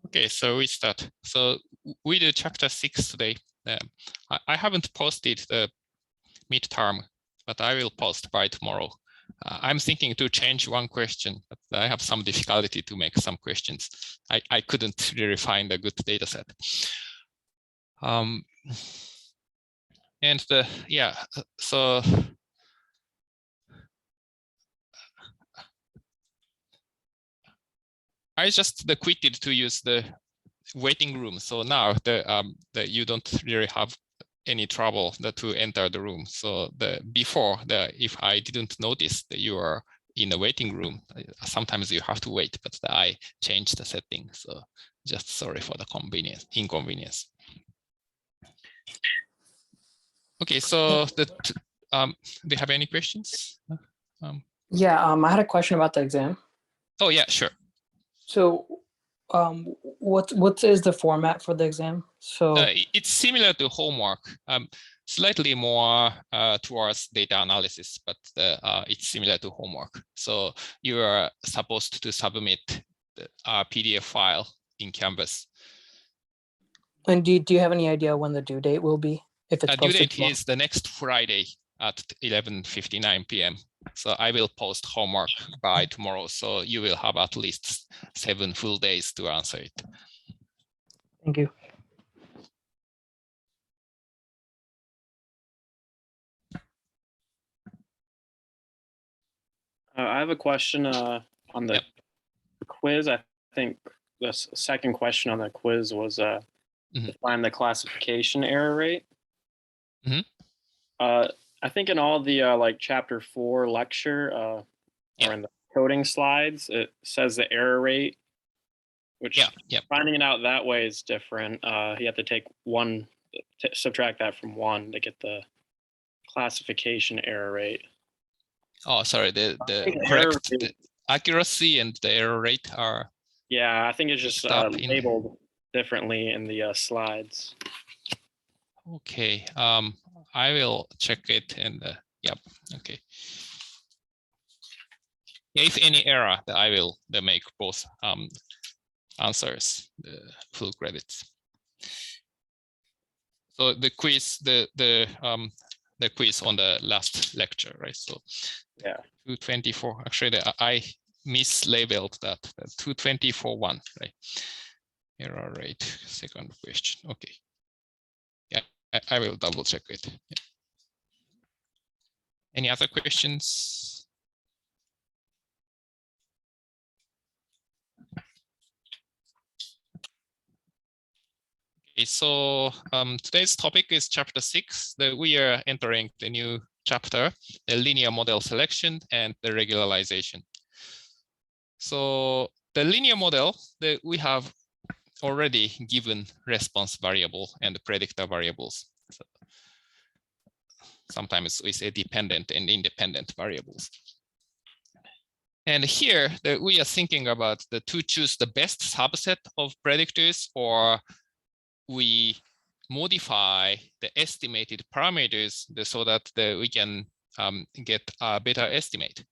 Okay, so we start. So we do chapter 6 today. I haven't posted the midterm, but I will post by tomorrow. I'm thinking to change one question, but I have some difficulty to make some questions. I couldn't really find a good data set. So I just quitted to use the waiting room. So now you don't really have any trouble to enter the room. So before if I didn't notice that you are in the waiting room, sometimes you have to wait, but I changed the setting. So just sorry for the inconvenience. Okay, so do you have any questions? I had a question about the exam. Oh yeah, sure. So what is the format for the exam? So it's similar to homework, slightly more towards data analysis, but it's similar to homework. So you are supposed to submit the PDF file in Canvas. And do you have any idea when the due date will be? If it's due date is the next Friday at 11:59 p.m. So I will post homework by tomorrow. So you will have at least 7 full days to answer it. Thank you. I have a question on the quiz. I think the second question on the quiz was define the classification error rate. I think in all the like chapter 4 lecture or in the coding slides, it says the error rate, which finding it out that way is different. You have to take subtract that from 1 to get the classification error rate. Oh, sorry, the correct the accuracy and the error rate are. Yeah, I think it's just labeled differently in the slides. Okay, I will check it and okay. Yeah, if any error, I will make both answers full credits. So the quiz, the quiz on the last lecture, right? So 224. Actually, I mislabeled that. 224.1, right? Error rate. Second question. Okay. Yeah, I will double check it. Yeah. Any other questions? Okay, so today's topic is chapter 6. We are entering the new chapter, the linear model selection and the regularization. So the linear model, we have already given response variable and the predictor variables. So sometimes we say dependent and independent variables. And here we are thinking about to choose the best subset of predictors, or we modify the estimated parameters so that we can get a better estimate.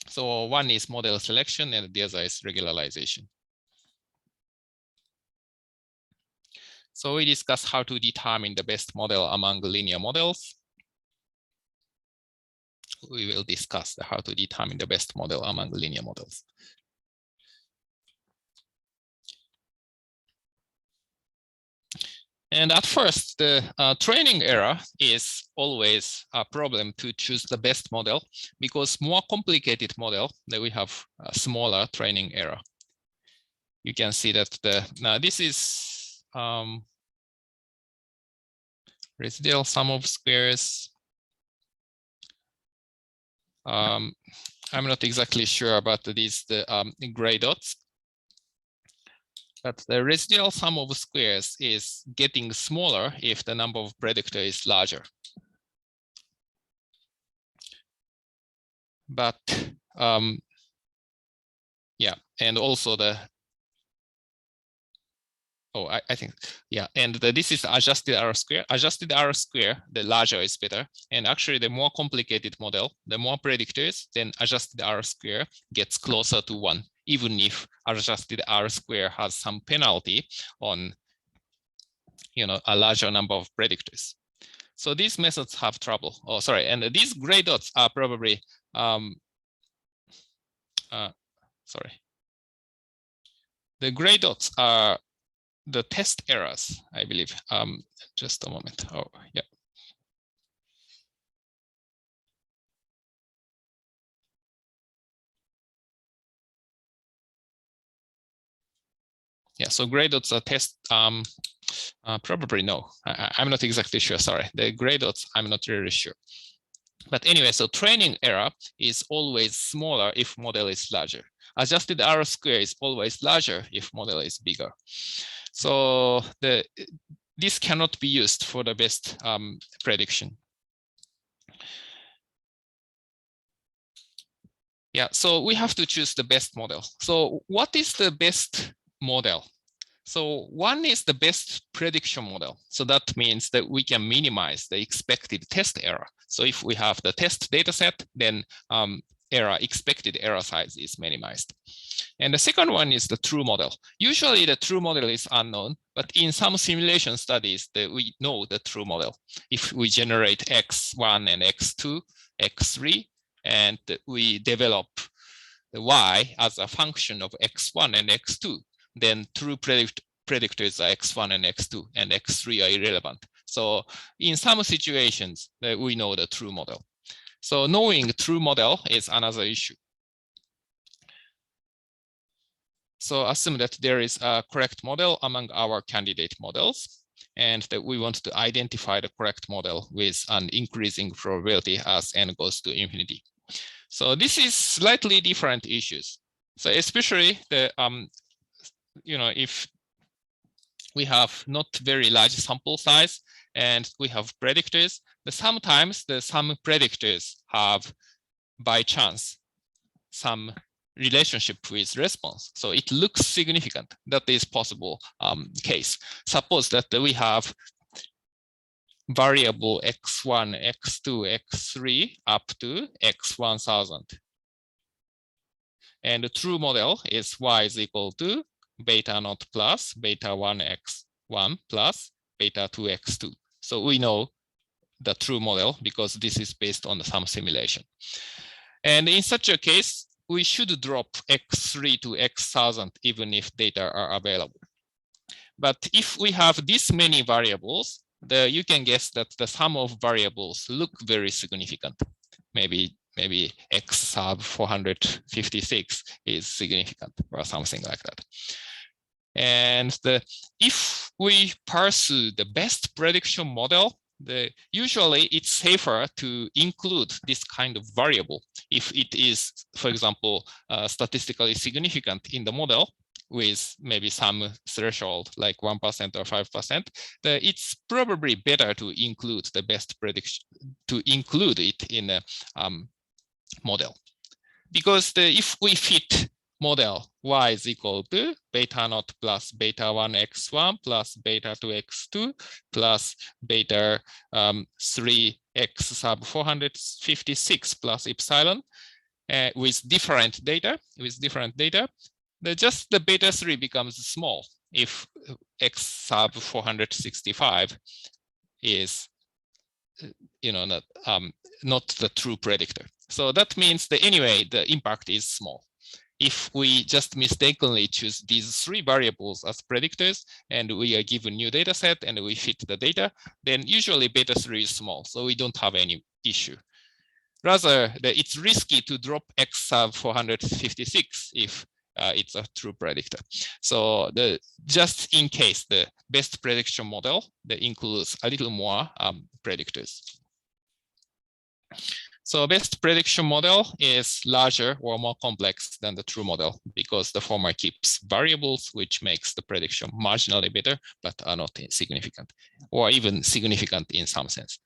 So one is model selection and the other is regularization. So we discuss how to determine the best model among linear models. We will discuss how to determine the best model among linear models. And at first, the training error is always a problem to choose the best model, because more complicated model, that we have a smaller training error. You can see that now this is residual sum of squares. I'm not exactly sure about these gray dots. But the residual sum of squares is getting smaller if the number of predictors is larger. But and also I think, and this is adjusted R square. Adjusted R square, the larger is better. And actually, the more complicated model, the more predictors, then adjusted R square gets closer to 1. even if adjusted R-square has some penalty on a larger number of predictors. So these methods have trouble. Oh, sorry, and these gray dots are probably sorry. The gray dots are the test errors, I believe. Just a moment. Oh, yeah. Yeah, so gray dots are test, probably no. I'm not exactly sure, sorry. The gray dots, I'm not really sure. But anyway, so training error is always smaller if model is larger. Adjusted R-square is always larger if model is bigger. So this cannot be used for the best prediction. Yeah, so we have to choose the best model. So what is the best model? So one is the best prediction model. So that means that we can minimize the expected test error. So if we have the test data set, then expected error size is minimized. And the second one is the true model. Usually the true model is unknown, but in some simulation studies that we know the true model. If we generate X1 and X2, X3, and we develop the Y as a function of X1 and X2, then true predictors are X1 and X2, and X3 are irrelevant. So in some situations, we know the true model. So knowing true model is another issue. So assume that there is a correct model among our candidate models, and that we want to identify the correct model with an increasing probability as n goes to infinity. So this is slightly different issues. So especially the if we have not very large sample size and we have predictors, sometimes some predictors have by chance some relationship with response. So it looks significant. That is possible case. Suppose that we have variable x1, x2, x3 up to x1000. And the true model is y is equal to beta naught plus beta 1 x1 plus beta 2 x2. So we know the true model because this is based on some simulation. And in such a case, we should drop x3 to x1000 even if data are available. But if we have this many variables, you can guess that the sum of variables look very significant. Maybe x sub 456 is significant or something like that. And if we pursue the best prediction model, usually it's safer to include this kind of variable if it is, for example, statistically significant in the model with maybe some threshold like 1% or 5%. It's probably better to include the best prediction, to include it in a model, because if we fit model y is equal to beta naught plus beta 1 x1 plus beta 2 x2 plus beta 3 x sub 456 plus epsilon with different data, just the beta 3 becomes small if x sub 465 is not the true predictor. So that means that anyway, the impact is small. If we just mistakenly choose these three variables as predictors and we are given new data set and we fit the data, then usually beta 3 is small, so we don't have any issue. Rather, it's risky to drop x sub 456 if it's a true predictor. So just in case, the best prediction model that includes a little more predictors. So best prediction model is larger or more complex than the true model because the former keeps variables, which makes the prediction marginally better, but are not significant or even significant in some sense.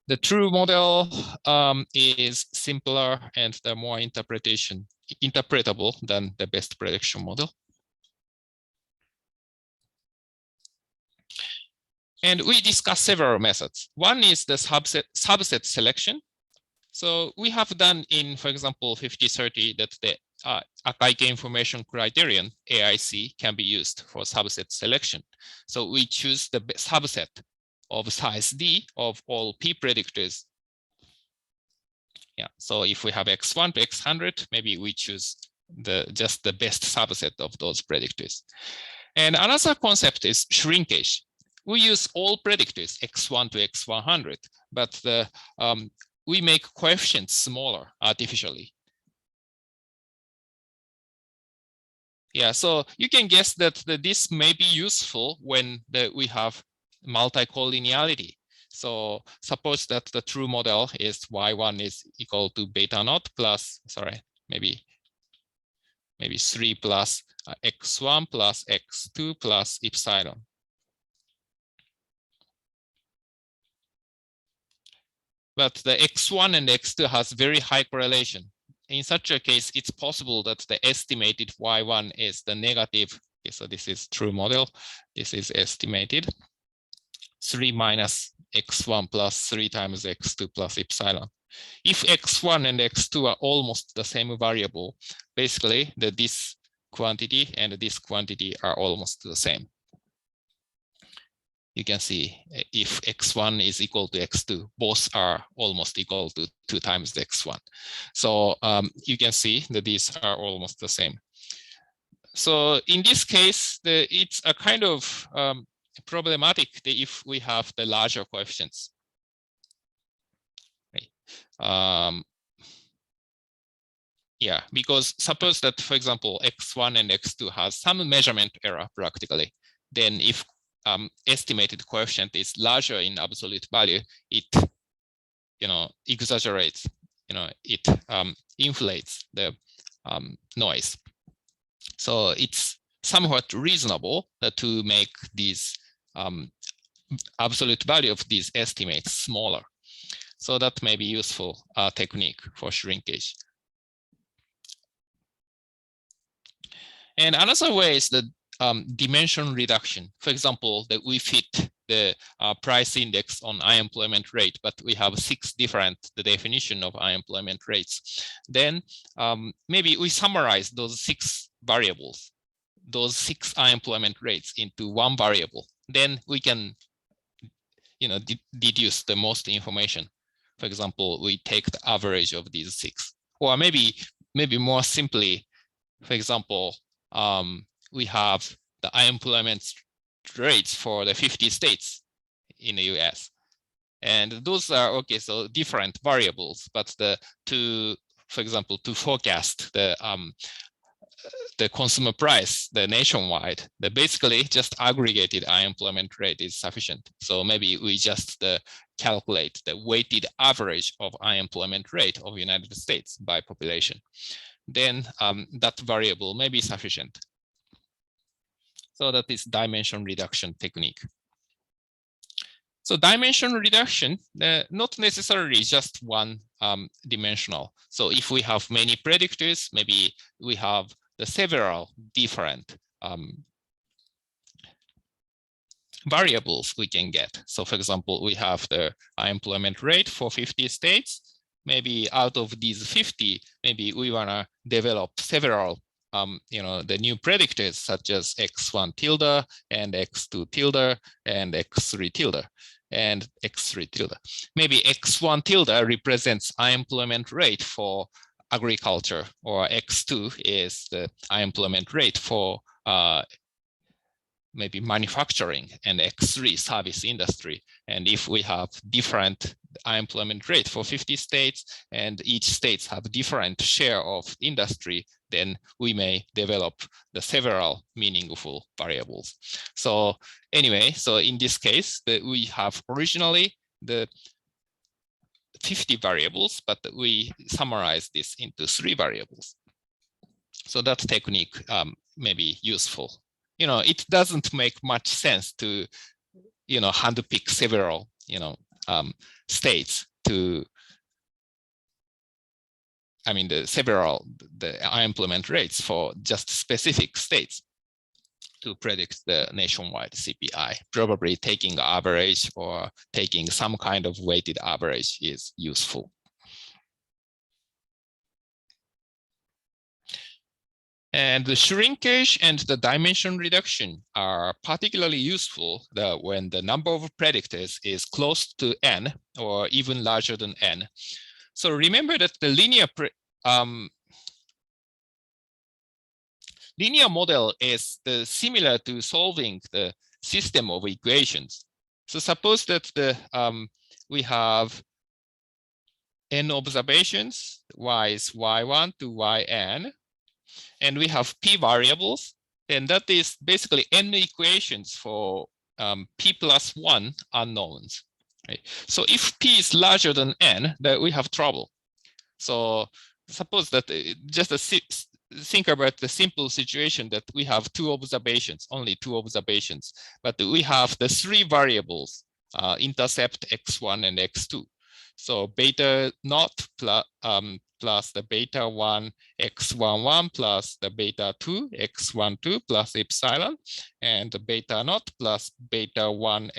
The true model is simpler and the more interpretable than the best prediction model. And we discuss several methods. One is the subset selection. So we have done in, for example, 5030 that the Akaike information criterion, AIC, can be used for subset selection. So we choose the subset of size D of all P predictors. Yeah, so if we have X1 to X100, maybe we choose just the best subset of those predictors. And another concept is shrinkage. We use all predictors, X1 to X100, but we make coefficients smaller artificially. Yeah, so you can guess that this may be useful when we have multi-collinearity. So suppose that the true model is Y1 is equal to beta naught plus, sorry, maybe 3 plus X1 plus X2 plus epsilon. But the X1 and X2 has very high correlation. In such a case, it's possible that the estimated Y1 is the negative. Okay, so this is true model. This is estimated 3 minus X1 plus 3 times X2 plus epsilon. If X1 and X2 are almost the same variable, basically this quantity and this quantity are almost the same. You can see if X1 is equal to X2, both are almost equal to 2 times X1. So you can see that these are almost the same. So in this case, it's a kind of problematic if we have the larger coefficients. Right. Yeah, because suppose that, for example, X1 and X2 has some measurement error practically, then if estimated coefficient is larger in absolute value, it exaggerates, it inflates the noise. So it's somewhat reasonable to make these absolute value of these estimates smaller. So that may be useful technique for shrinkage. And another way is the dimension reduction. For example, that we fit the price index on unemployment rate, but we have 6 different the definition of unemployment rates. Then maybe we summarize those 6 variables, those 6 unemployment rates into one variable. Then we can, deduce the most information. For example, we take the average of these 6, or maybe more simply, for example, we have the unemployment rates for the 50 states in the US. And those are, okay, so different variables, but for example, to forecast the consumer price, the nationwide, the basically just aggregated unemployment rate is sufficient. So maybe we just calculate the weighted average of unemployment rate of United States by population. Then that variable may be sufficient. So that is dimension reduction technique. So dimension reduction, not necessarily just one dimensional. So if we have many predictors, maybe we have the several different variables we can get. So for example, we have the unemployment rate for 50 states. Maybe out of these 50, maybe we want to develop several the new predictors such as X1 tilde and X2 tilde and X3 tilde and X3 tilde. Maybe X1 tilde represents unemployment rate for agriculture, or X2 is the unemployment rate for maybe manufacturing, and X3 service industry. And if we have different unemployment rate for 50 states and each states have different share of industry, then we may develop the several meaningful variables. So anyway, so in this case, we have originally the 50 variables, but we summarize this into 3 variables. So that technique may be useful. It doesn't make much sense to, handpick several, states to, the unemployment rates for just specific states to predict the nationwide CPI. Probably taking average or taking some kind of weighted average is useful. And the shrinkage and the dimension reduction are particularly useful when the number of predictors is close to n or even larger than n. So remember that the linear model is similar to solving the system of equations. So suppose that we have n observations, y is y1 to yn, and we have p variables, and that is basically n equations for p plus 1 unknowns. Right? So if p is larger than n, then we have trouble. So suppose that just think about the simple situation that we have only two observations, but we have the three variables, intercept x1 and x2. So beta naught plus the beta 1 x11 plus the beta 2 x12 plus epsilon, and the beta naught plus beta 1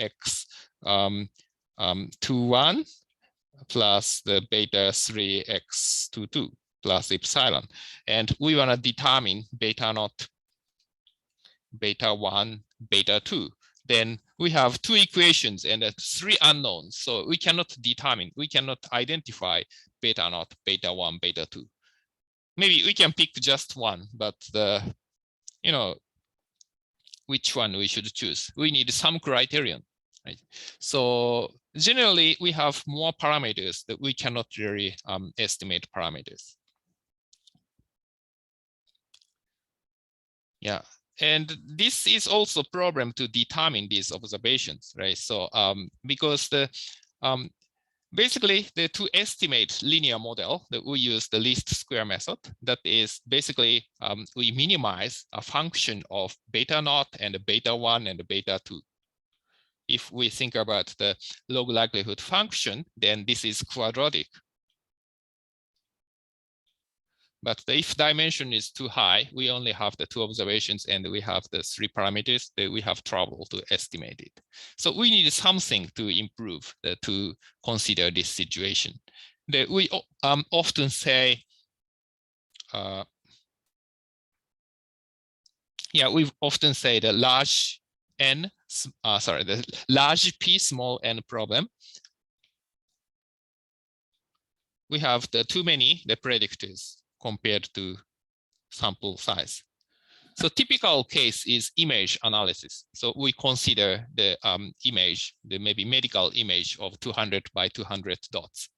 x21 plus the beta 3 x22 plus epsilon. And we want to determine beta naught, beta 1, beta 2. Then we have two equations and three unknowns. So we cannot identify beta naught, beta 1, beta 2. Maybe we can pick just one, but which one we should choose. We need some criterion. Right? So generally, we have more parameters that we cannot really estimate parameters. Yeah, and this is also a problem to determine these observations, right? So because basically to estimate linear model that we use the least square method. That is basically we minimize a function of beta naught and beta 1 and beta 2. If we think about the log likelihood function, then this is quadratic. But if dimension is too high, we only have the two observations and we have the three parameters, that we have trouble to estimate it. So we need something to improve to consider this situation. We often say, we often say the large n, the large p small n problem. We have the too many predictors compared to sample size. So typical case is image analysis. So we consider the image, the maybe medical image of 200 by 200 dots.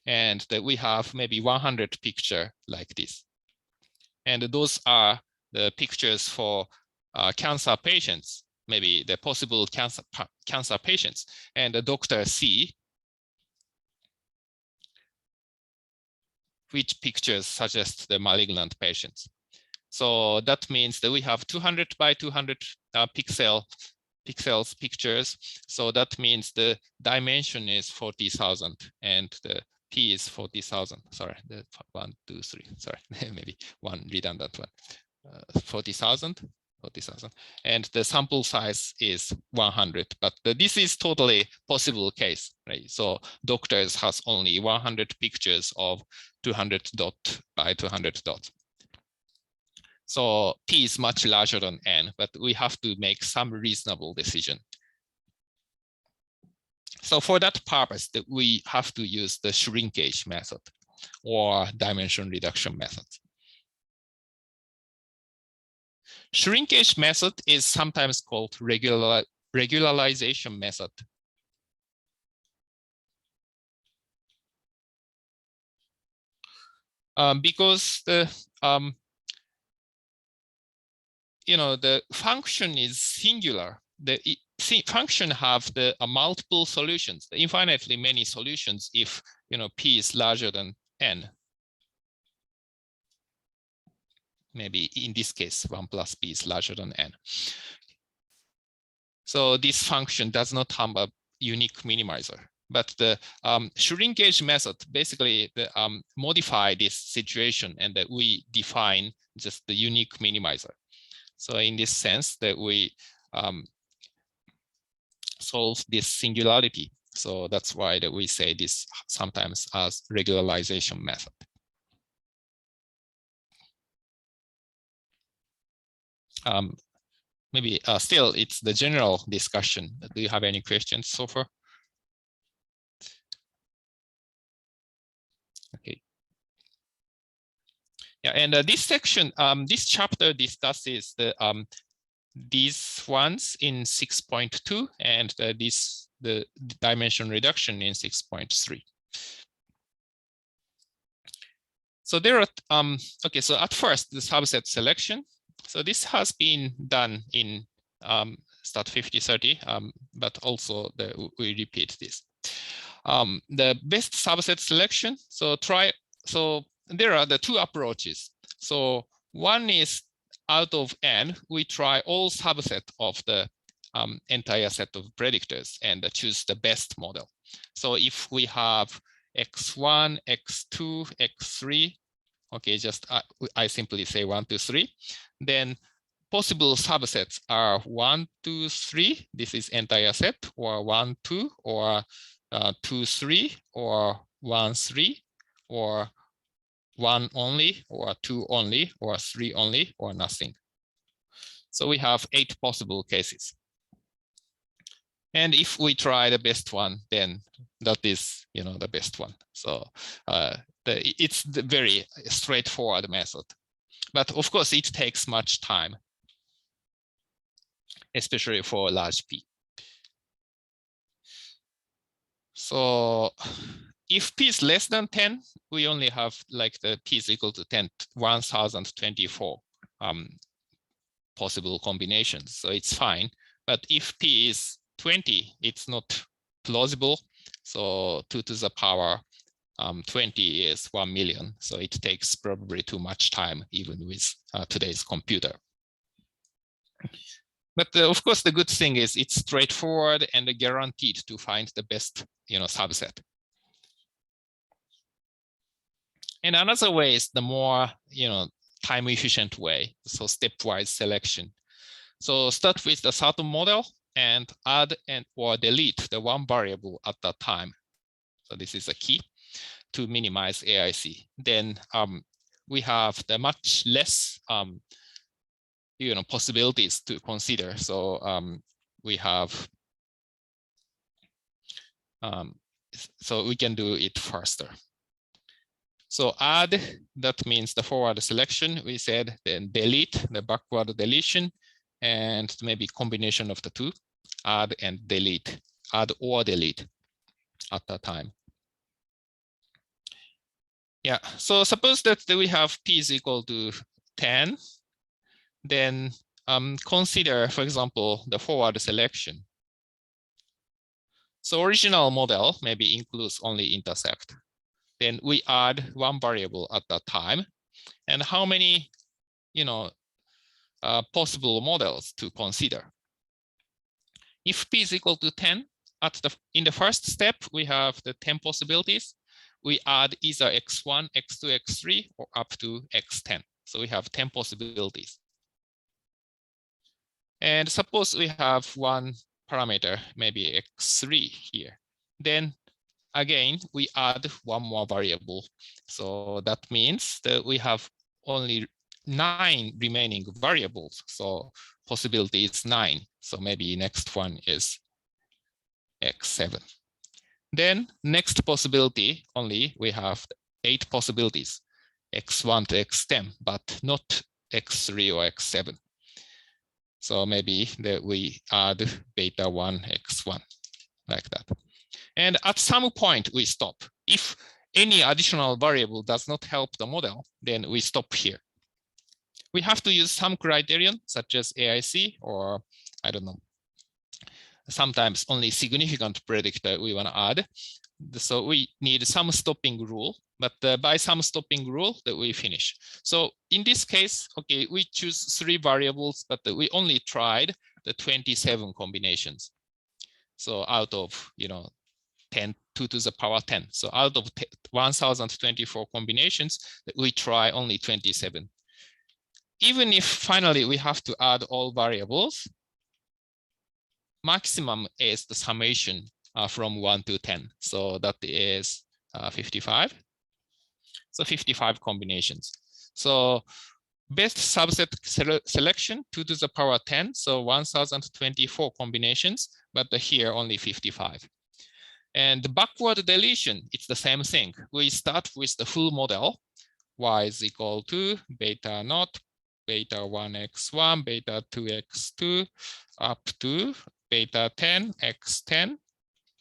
And that we have maybe 100 picture like this. And those are the pictures for cancer patients, maybe the possible cancer patients. And the doctor see which pictures suggest the malignant patients. So that means that we have 200 by 200 pixels pictures. So that means the dimension is 40,000 and the p is 40,000. Sorry, the 1, 2, 3. Sorry, maybe one redundant one. 40,000. And the sample size is 100. But this is totally possible case, right? So doctors has only 100 pictures of 200 dot by 200 dots. So p is much larger than n, but we have to make some reasonable decision. So for that purpose, that we have to use the shrinkage method or dimension reduction method. Shrinkage method is sometimes called regularization method. Because the the function is singular. The function have the multiple solutions, the infinitely many solutions if p is larger than n. Maybe in this case, 1 plus p is larger than n. So this function does not have a unique minimizer. But the shrinkage method basically modify this situation and that we define just the unique minimizer. So in this sense that we solve this singularity. So that's why that we say this sometimes as regularization method. maybe still it's the general discussion. Do you have any questions so far? Okay. Yeah, and this section, this chapter discusses the these ones in 6.2 and the dimension reduction in 6.3. So there are okay. So at first the subset selection. So this has been done in Stat 5030, but also we repeat this. The best subset selection. So there are the two approaches. So one is out of n, we try all subset of the entire set of predictors and choose the best model. So if we have x1, x2, x3, okay, just I simply say 1, 2, 3, then possible subsets are 1, 2, 3. This is entire set, or 1, 2, or 2, 3, or 1, 3, or 1 only, or 2 only, or 3 only, or nothing. So we have 8 possible cases. And if we try the best one, then that is, the best one. So it's the very straightforward method. But of course, it takes much time, especially for large P. So if P is less than 10, we only have like the P is equal to 1024 possible combinations. So it's fine. But if P is 20, it's not plausible. So 2 to the power 20 is 1 million. So it takes probably too much time, even with today's computer. But of course, the good thing is it's straightforward and guaranteed to find the best, subset. And another way is the more, time efficient way. So stepwise selection. So start with the certain model and add or delete the one variable at that time. So this is a key to minimize AIC. Then we have the much less possibilities to consider. So we have so we can do it faster. So add, that means the forward selection, we said, then delete, the backward deletion, and maybe combination of the two, add and delete, add or delete at that time. Yeah, so suppose that we have P is equal to 10, then consider, for example, the forward selection. So original model maybe includes only intersect. Then we add one variable at that time. And how many, possible models to consider? If P is equal to 10, in the first step, we have the 10 possibilities. We add either x1, x2, x3, or up to x10. So we have 10 possibilities. And suppose we have one parameter, maybe x3 here. Then again, we add one more variable. So that means that we have only 9 remaining variables. So possibility is 9. So maybe next one is x7. Then next possibility, only we have 8 possibilities, x1 to x10, but not x3 or x7. So maybe that we add beta 1, x1, like that. And at some point we stop. If any additional variable does not help the model, then we stop here. We have to use some criterion, such as AIC, or I don't know, sometimes only significant predictor we want to add. So we need some stopping rule, but by some stopping rule that we finish. So in this case, okay, we choose 3 variables, but we only tried the 27 combinations. So out of, 10, 2 to the power 10. So out of 1024 combinations, we try only 27. Even if finally we have to add all variables, maximum is the summation from 1 to 10. So that is 55. So 55 combinations. So best subset selection 2 to the power 10, so 1024 combinations, but here only 55. And the backward deletion, it's the same thing. We start with the full model, y is equal to beta naught, beta 1x1, beta 2x2, up to beta 10, x10,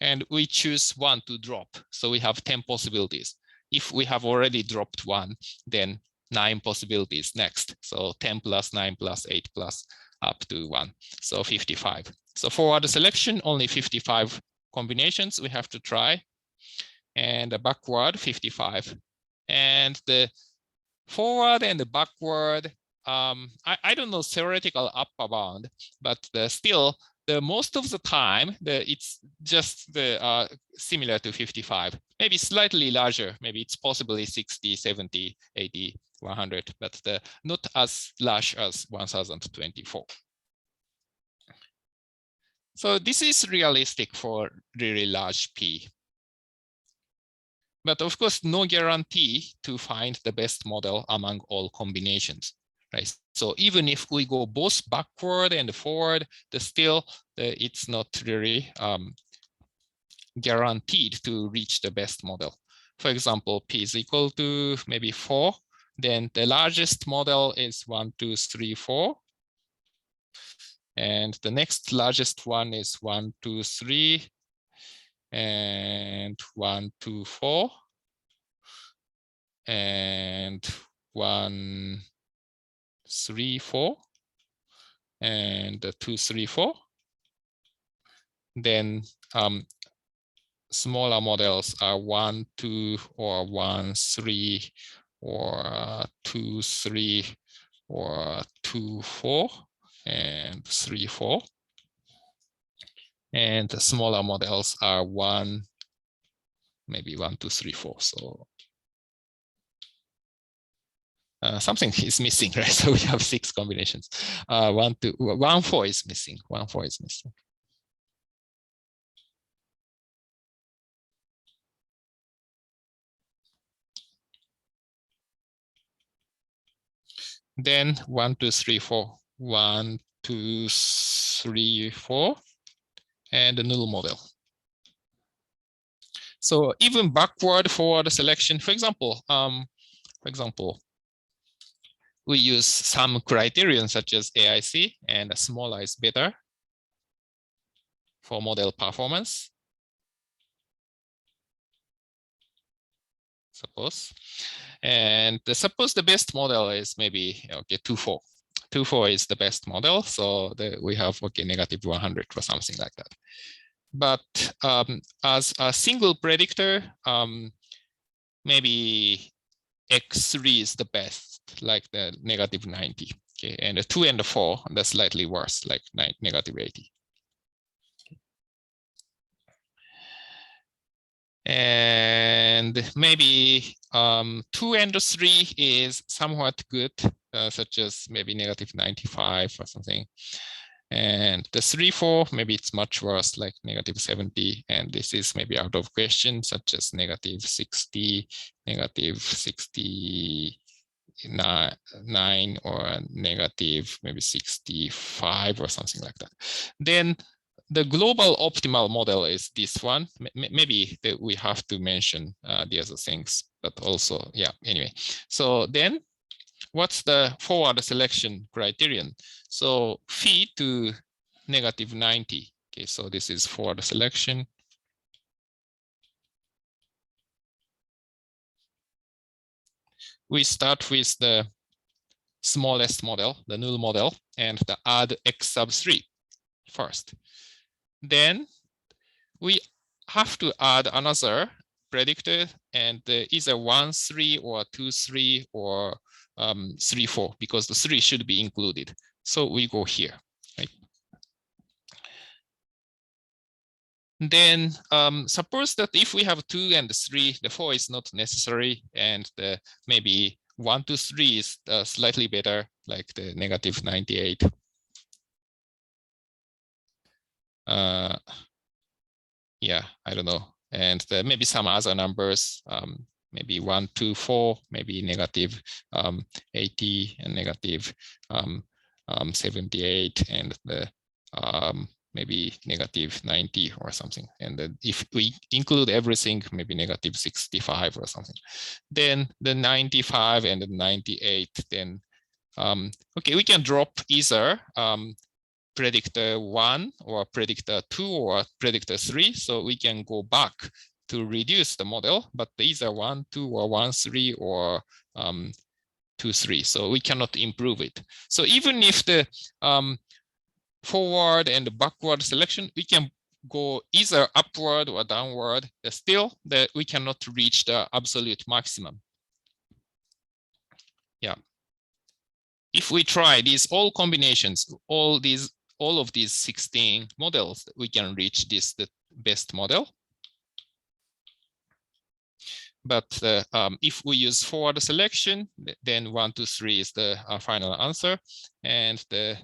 and we choose 1 to drop. So we have 10 possibilities. If we have already dropped 1, then 9 possibilities next. So 10 plus 9 plus 8 plus up to 1. So 55. So forward selection, only 55 combinations we have to try. And the backward, 55. And the forward and the backward, I don't know theoretical upper bound, but still, the most of the time, it's just similar to 55, maybe slightly larger, maybe it's possibly 60, 70, 80, 100, but not as large as 1024. So this is realistic for really large P. But of course, no guarantee to find the best model among all combinations, right? So even if we go both backward and forward, it's not really guaranteed to reach the best model. For example, P is equal to maybe 4. Then the largest model is 1, 2, 3, 4. And the next largest one is 1, 2, 3. And 1, 2, 4. And 1, 3, 4. And 2, 3, 4. Then smaller models are 1, 2, or 1, 3, or 2, 3, or 2, 4, and 3, 4. And the smaller models are 1, maybe 1, 2, 3, 4. So something is missing, right? So we have 6 combinations. 1, 2, 1, 4 is missing. 1, 4 is missing. Then 1, 2, 3, 4. 1, 2, 3, 4, and a null model. So even backward, forward selection, for example, we use some criterion such as AIC, and smaller is better for model performance. Suppose. And suppose the best model is maybe 2, 4. 2, 4 is the best model. So we have negative 100 or something like that. But as a single predictor, maybe X3 is the best, like the negative 90. Okay, and the 2 and the 4, that's slightly worse, like negative 80. And maybe 2 and 3 is somewhat good, such as maybe negative 95 or something. And the 3, 4, maybe it's much worse, like negative 70. And this is maybe out of question, such as negative 60, negative 69, or negative maybe 65 or something like that. Then the global optimal model is this one. Maybe we have to mention the other things, but also, yeah, anyway. So then what's the forward selection criterion? So phi to negative 90. Okay, so this is forward selection. We start with the smallest model, the null model, and the add x sub 3 first. Then we have to add another predictor, and either 1, 3, or 2, 3, or 3, 4, because the 3 should be included. So we go here, right? Then suppose that if we have 2 and 3, the 4 is not necessary, and maybe 1 to 3 is slightly better, like the negative 98. Yeah, I don't know. And maybe some other numbers. maybe 1, 2, 4, maybe negative 80 and negative 78, and the maybe negative 90 or something. And if we include everything, maybe negative 65 or something. Then the 95 and the 98, then okay, we can drop either predictor 1 or predictor 2 or predictor 3. So we can go back to reduce the model, but either 1, 2 or 1, 3 or 2, 3. So we cannot improve it. So even if the forward and backward selection, we can go either upward or downward. Still, we cannot reach the absolute maximum. Yeah. If we try these all combinations, all of these 16 models, we can reach the best model. But if we use forward selection, then 1, 2, 3 is the final answer. And the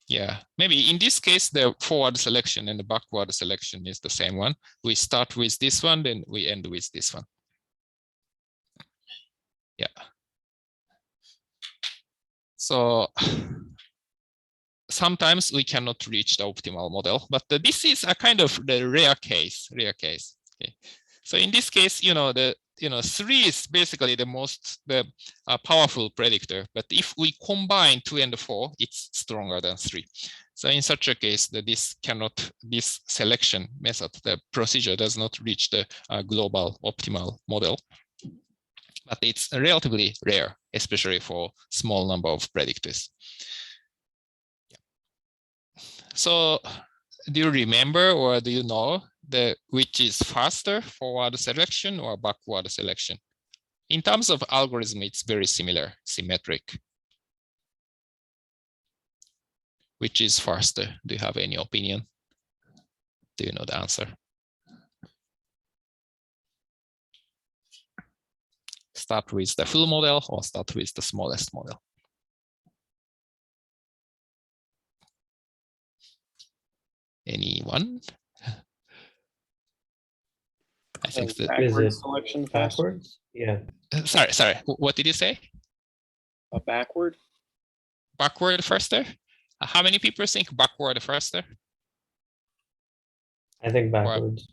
yeah, maybe in this case, the forward selection and the backward selection is the same one. We start with this one, then we end with this one. Yeah. So sometimes we cannot reach the optimal model, but this is a kind of the rare case. Okay. So in this case, 3 is basically the powerful predictor. But if we combine 2 and 4, it's stronger than 3. So in such a case, this selection method, the procedure does not reach the global optimal model. But it's relatively rare, especially for small number of predictors. Yeah. So do you remember or do you know which is faster, forward selection or backward selection? In terms of algorithm, it's very similar, symmetric. Which is faster? Do you have any opinion? Do you know the answer? Start with the full model or start with the smallest model? Anyone? I think that backwards selection backwards. Yeah. Sorry. What did you say? Backward. Backward faster. How many people think backward faster? I think backwards.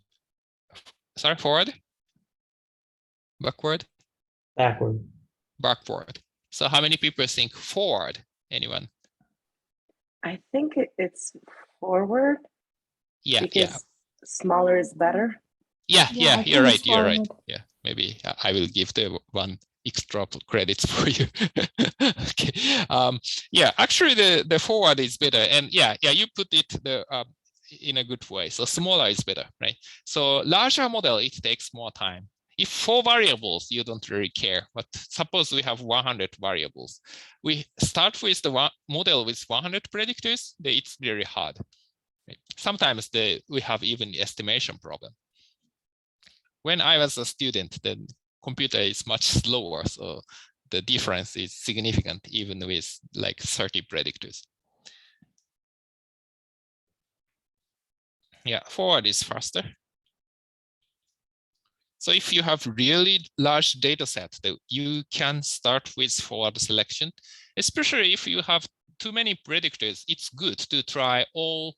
Sorry, forward. Backward. Backward. Backward. So how many people think forward? Anyone? I think it's forward. Yeah. Because smaller is better. Yeah, you're right. Yeah, maybe I will give the one extra credits for you. Okay. Yeah, actually the forward is better, and yeah, you put it in a good way. So smaller is better, right? So larger model, it takes more time. If 4 variables, you don't really care. But suppose we have 100 variables. We start with the model with 100 predictors. It's very hard. Right? Sometimes we have even the estimation problem. When I was a student, the computer is much slower, so the difference is significant, even with like 30 predictors. Yeah, forward is faster. So if you have really large data set, you can start with forward selection, especially if you have too many predictors. It's good to try all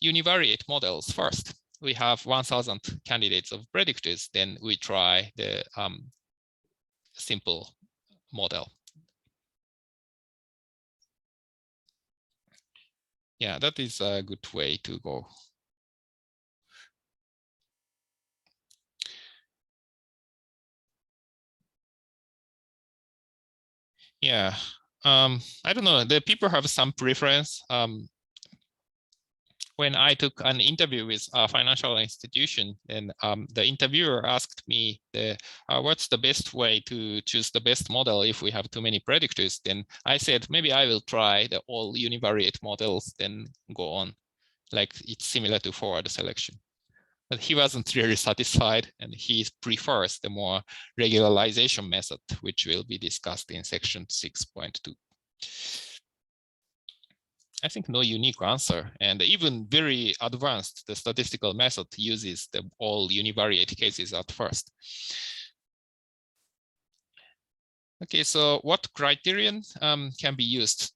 univariate models first. We have 1,000 candidates of predictors, then we try the simple model. Yeah, that is a good way to go. Yeah, I don't know, the people have some preference. When I took an interview with a financial institution, and the interviewer asked me, what's the best way to choose the best model if we have too many predictors? Then I said, maybe I will try the all univariate models, then go on. Like it's similar to forward selection. But he wasn't really satisfied, and he prefers the more regularization method, which will be discussed in section 6.2. I think no unique answer, and even very advanced, the statistical method uses the all univariate cases at first. Okay, so what criterion can be used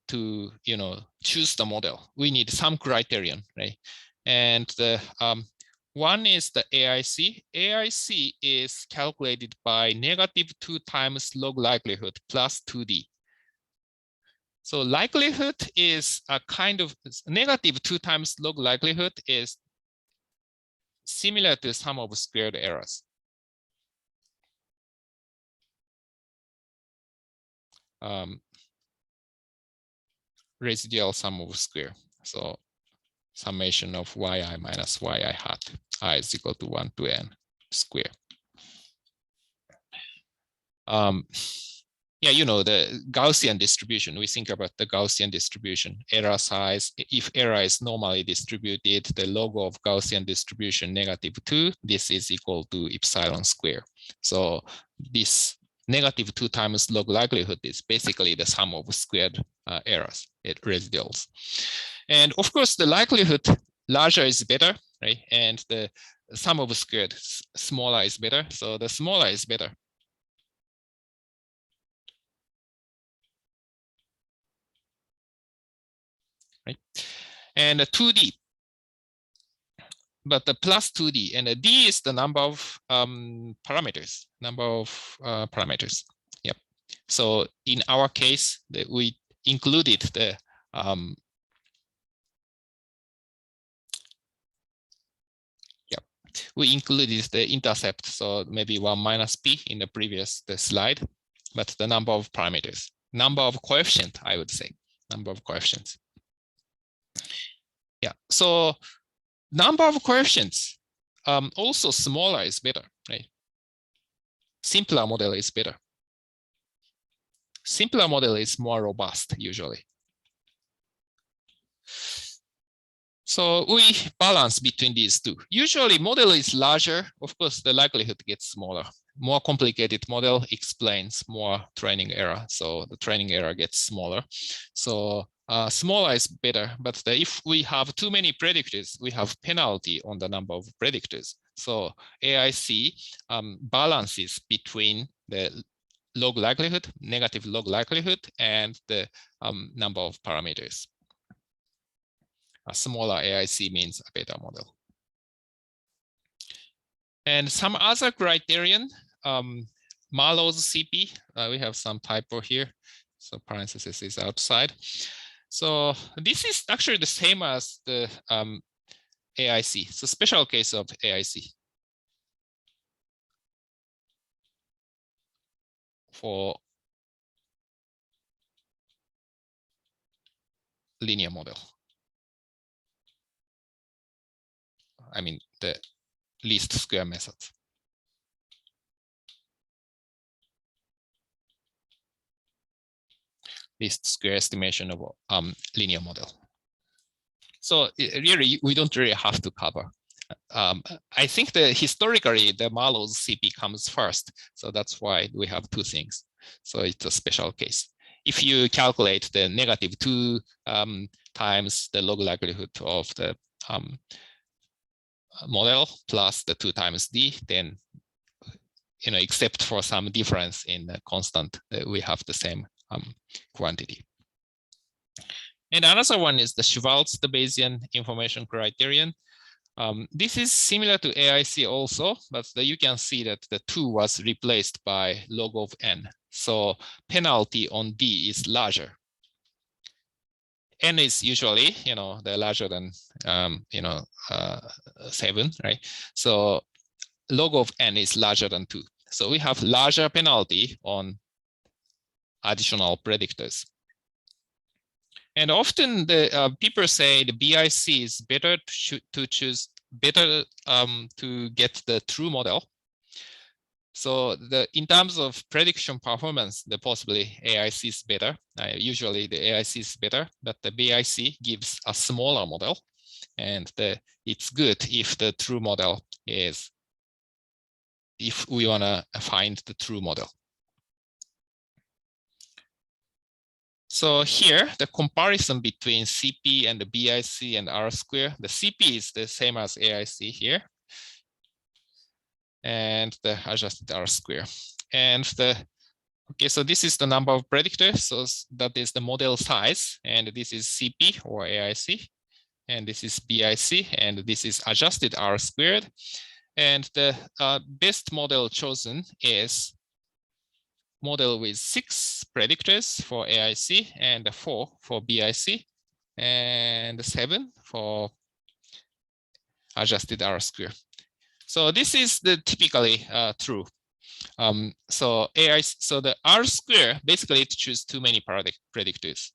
to choose the model? We need some criterion, right? And the one is the AIC. AIC is calculated by -2 times log likelihood plus 2D. So likelihood is a kind of -2 times log likelihood is similar to sum of squared errors. Residual sum of square. So summation of yi minus yi hat, I is equal to 1 to n square. Yeah, the Gaussian distribution, we think about the Gaussian distribution, error size. If error is normally distributed, the log of Gaussian distribution -2, this is equal to epsilon square. So this -2 times log likelihood is basically the sum of squared errors, residuals. And of course, the likelihood larger is better, right? And the sum of squared smaller is better. So the smaller is better. Right? And 2D, but the plus 2D, and the D is the number of parameters, Yep. So in our case, we included the we included the intercept, so maybe 1 minus p in the previous slide, but the number of parameters, number of coefficient, I would say, number of coefficients. Yeah, so number of coefficients, also smaller is better, right? Simpler model is better. Simpler model is more robust usually. So we balance between these two. Usually model is larger, of course the likelihood gets smaller. More complicated model explains more training error, so the training error gets smaller. So smaller is better, but if we have too many predictors, we have penalty on the number of predictors. So AIC balances between the log likelihood, negative log likelihood, and the number of parameters. A smaller AIC means a better model. And some other criterion, Marlow's CP, we have some typo here, so parenthesis is outside. So this is actually the same as the AIC, so special case of AIC for linear model. I mean, the least square method. Least square estimation of linear model. So really, we don't really have to cover. I think historically the Marlow's CP comes first, so that's why we have two things. So it's a special case. If you calculate the -2 times the log likelihood of the model plus the 2 times d, then except for some difference in the constant, we have the same quantity. And another one is the Chivals, the Bayesian information criterion. This is similar to AIC also, but you can see that the 2 was replaced by log of n. So penalty on d is larger. N is usually, they're larger than, 7, right? So log of n is larger than 2. So we have larger penalty on additional predictors. And often the people say the BIC is better to choose, better to get the true model. So in terms of prediction performance, possibly AIC is better. Usually the AIC is better, but the BIC gives a smaller model, and it's good if the true model is, if we want to find the true model. So here, the comparison between CP and the BIC and R square, the CP is the same as AIC here, and the adjusted R square. And okay, so this is the number of predictors, so that is the model size, and this is CP or AIC, and this is BIC, and this is adjusted R squared. And the best model chosen is model with 6 predictors for AIC and 4 for BIC and 7 for adjusted R square. So this is the typically true. So the R square basically it chooses too many predictors.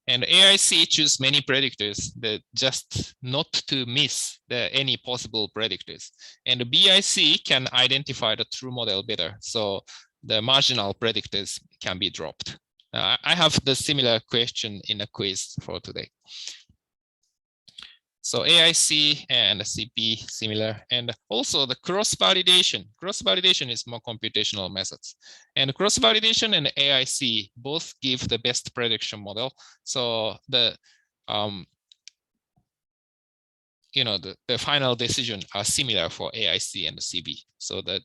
And AIC choose many predictors that just not to miss any possible predictors. And the BIC can identify the true model better. So the marginal predictors can be dropped. I have the similar question in a quiz for today. So AIC and CP similar, and also the cross-validation. Cross-validation is more computational methods. And cross-validation and AIC both give the best prediction model. So the the final decision are similar for AIC and CP. So the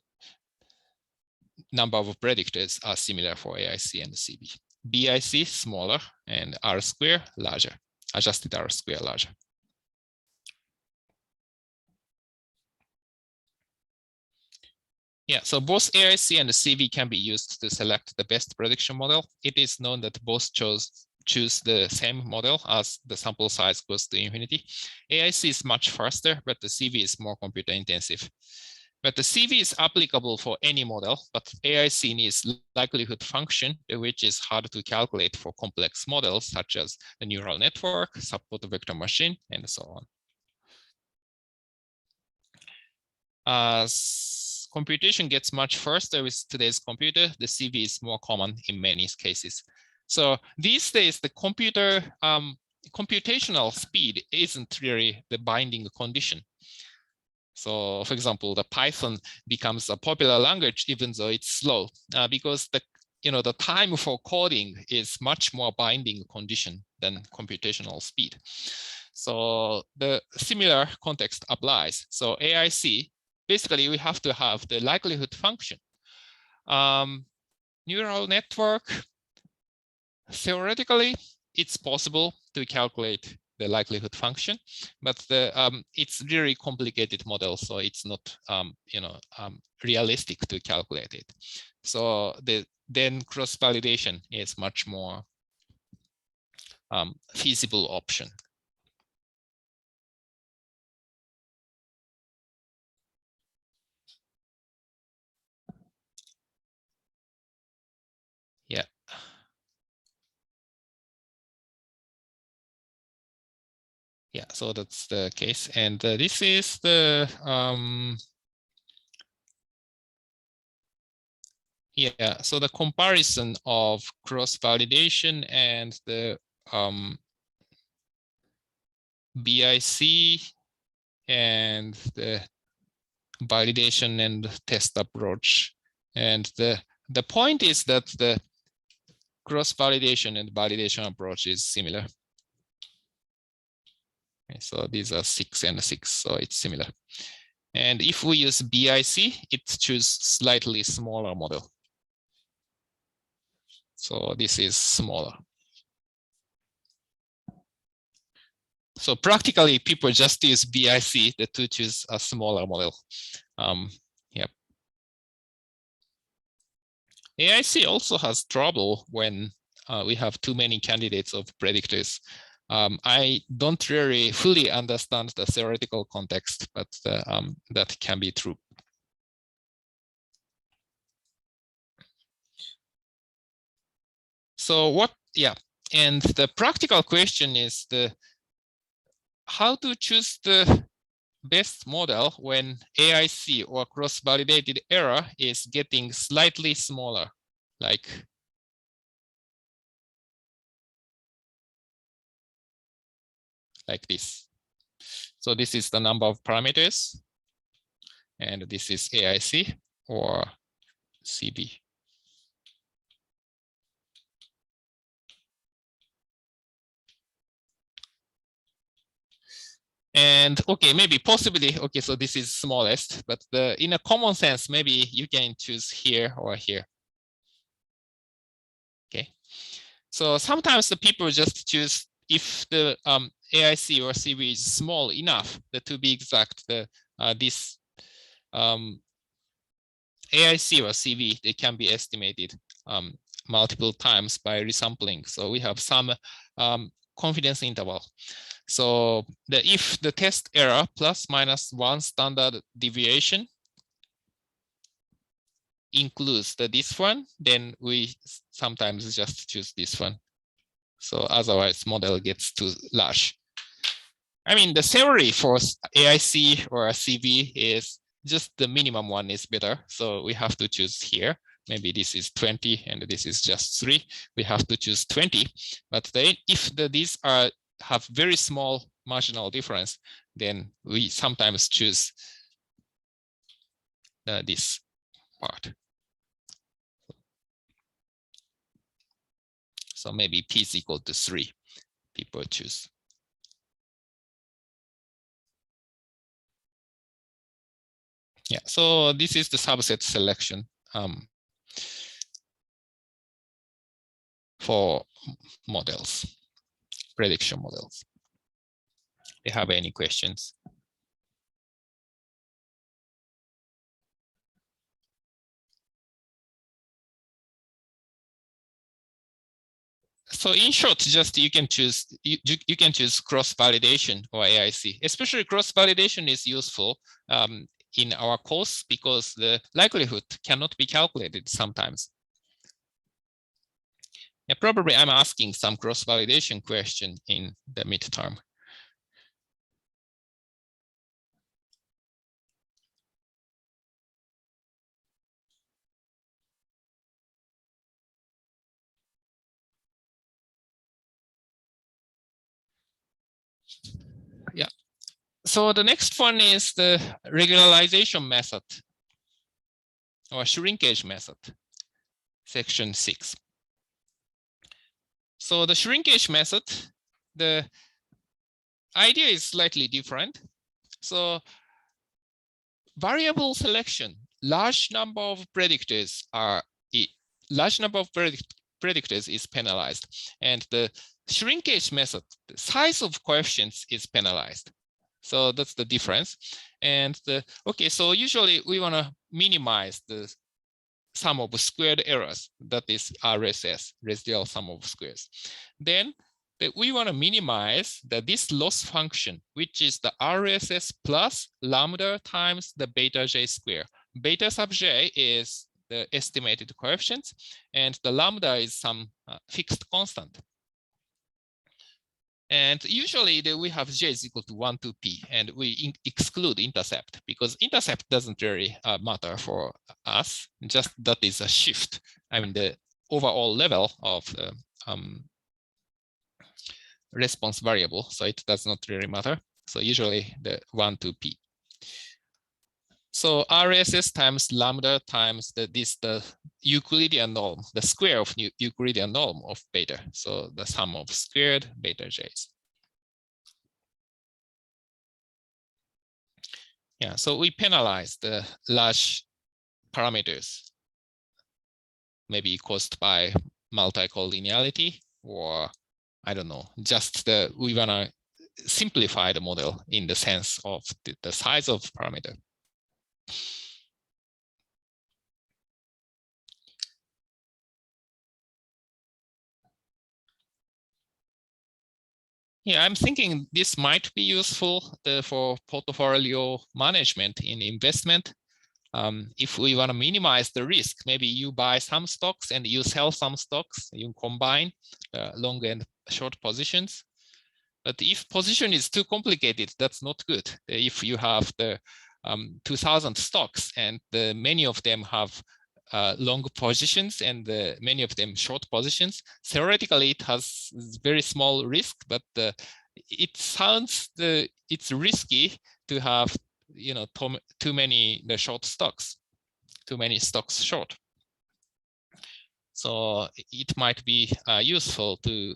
number of predictors are similar for AIC and CP. BIC smaller and R square larger, adjusted R square larger. Yeah, so both AIC and CV can be used to select the best prediction model. It is known that both choose the same model as the sample size goes to infinity. AIC is much faster, but the CV is more computer intensive. But the CV is applicable for any model, but AIC needs likelihood function, which is hard to calculate for complex models such as the neural network, support vector machine, and so on. As computation gets much faster with today's computer, the CV is more common in many cases. So these days, the computational speed isn't really the binding condition. So for example, the Python becomes a popular language even though it's slow, because the time for coding is much more binding condition than computational speed. So the similar context applies. So AIC, basically we have to have the likelihood function. Neural network, theoretically, it's possible to calculate the likelihood function, but it's really complicated model, so it's not realistic to calculate it. So then cross-validation is much more feasible option. Yeah. Yeah, so that's the case. And this is the, yeah, so the comparison of cross-validation and the BIC and the validation and test approach. And the point is that the cross-validation and validation approach is similar. Okay, so these are 6 and 6, so it's similar. And if we use BIC, it chooses slightly smaller model. So this is smaller. So practically, people just use BIC to choose a smaller model. Yep. AIC also has trouble when we have too many candidates of predictors. I don't really fully understand the theoretical context, but that can be true. So and the practical question is how to choose the best model when AIC or cross-validated error is getting slightly smaller, like this. So this is the number of parameters, and this is AIC or CB. And okay, maybe possibly, okay, so this is smallest, but in a common sense, maybe you can choose here or here. Okay, so sometimes the people just choose if the AIC or CV is small enough, to be exact, this AIC or CV, they can be estimated multiple times by resampling. So we have some confidence interval. So if the test error plus minus 1 standard deviation includes this one, then we sometimes just choose this one. So otherwise model gets too large. I mean, the theory for AIC or CV is just the minimum one is better. So we have to choose here. Maybe this is 20 and this is just 3. We have to choose 20. But if these have very small marginal difference, then we sometimes choose this part. So maybe p is equal to 3. People choose. Yeah, so this is the subset selection for models, prediction models. Do you have any questions? So in short, just you can choose cross validation or AIC. Especially cross validation is useful in our course because the likelihood cannot be calculated sometimes. Yeah, probably I'm asking some cross validation question in the midterm. Yeah. So the next one is the regularization method or shrinkage method, section 6. So the shrinkage method, the idea is slightly different. So variable selection, large number of predictors is penalized, and the shrinkage method, the size of coefficients is penalized. So that's the difference. And okay, so usually we want to minimize the sum of squared errors, that is RSS, residual sum of squares. Then we want to minimize this loss function, which is the RSS plus lambda times the beta j square. Beta sub j is the estimated coefficients, and the lambda is some fixed constant. And usually we have j is equal to 1 to p, and we exclude intercept because intercept doesn't really matter for us. Just that is a shift. I mean, the overall level of the response variable, so it does not really matter. So usually the 1 to p. So RSS times lambda times the Euclidean norm, the square of Euclidean norm of beta. So the sum of squared beta j's. Yeah, so we penalize the large parameters, maybe caused by multi-collinearity, or I don't know, just we wanna simplify the model in the sense of the size of parameter. Yeah, I'm thinking this might be useful for portfolio management in investment. If we want to minimize the risk, maybe you buy some stocks and you sell some stocks, you combine long and short positions. But if position is too complicated, that's not good. If you have the 2,000 stocks and many of them have long positions and many of them short positions, theoretically it has very small risk, but it sounds it's risky to have too many short stocks, too many stocks short. So it might be useful to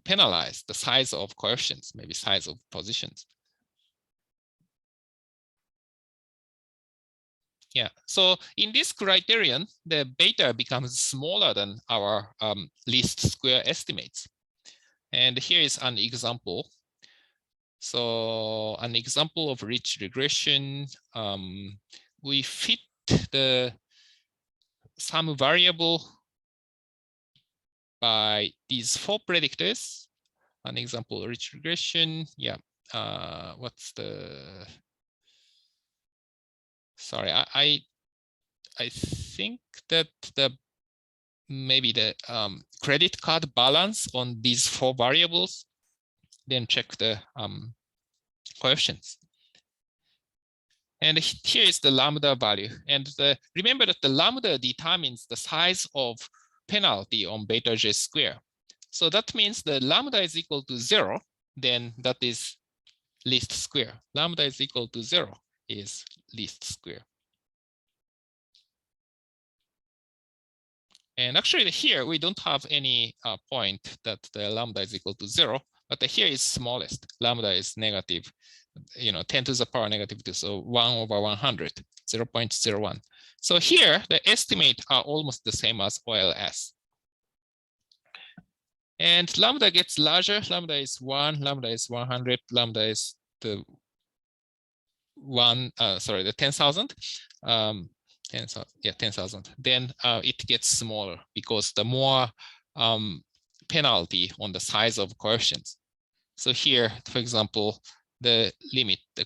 penalize the size of coefficients, maybe size of positions. Yeah, so in this criterion, the beta becomes smaller than our least square estimates. And here is an example. So an example of rich regression, we fit some variable by these 4 predictors. An example, rich regression. Yeah, what's the? Sorry, I think that maybe the credit card balance on these 4 variables. Then check the coefficients. And here is the lambda value. And remember that the lambda determines the size of penalty on beta j square. So that means the lambda is equal to 0, then that is least square. Lambda is equal to 0 is least square. And actually here we don't have any point that the lambda is equal to 0, but here is smallest. Lambda is negative, 10 to the power negative 2, so 1 over 100, 0.01. So here the estimates are almost the same as OLS. And lambda gets larger. Lambda is 1, lambda is 100, lambda is the 10,000. 10,000, yeah, 10,000. Then it gets smaller because the more penalty on the size of coefficients. So here, for example, the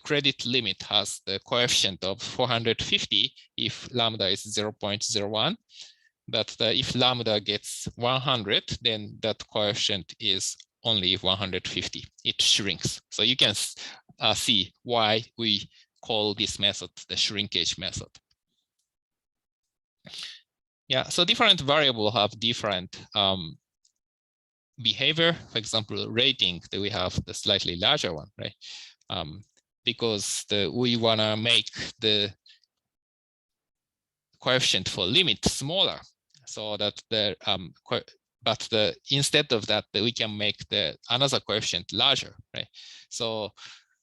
credit limit has the coefficient of 450 if lambda is 0.01. But if lambda gets 100, then that coefficient is only 150. It shrinks. So you can see why we call this method the shrinkage method. Yeah, so different variables have different behavior. For example, rating, that we have the slightly larger one, right? Because we want to make the coefficient for limit smaller, so that instead of that, we can make another coefficient larger, right? So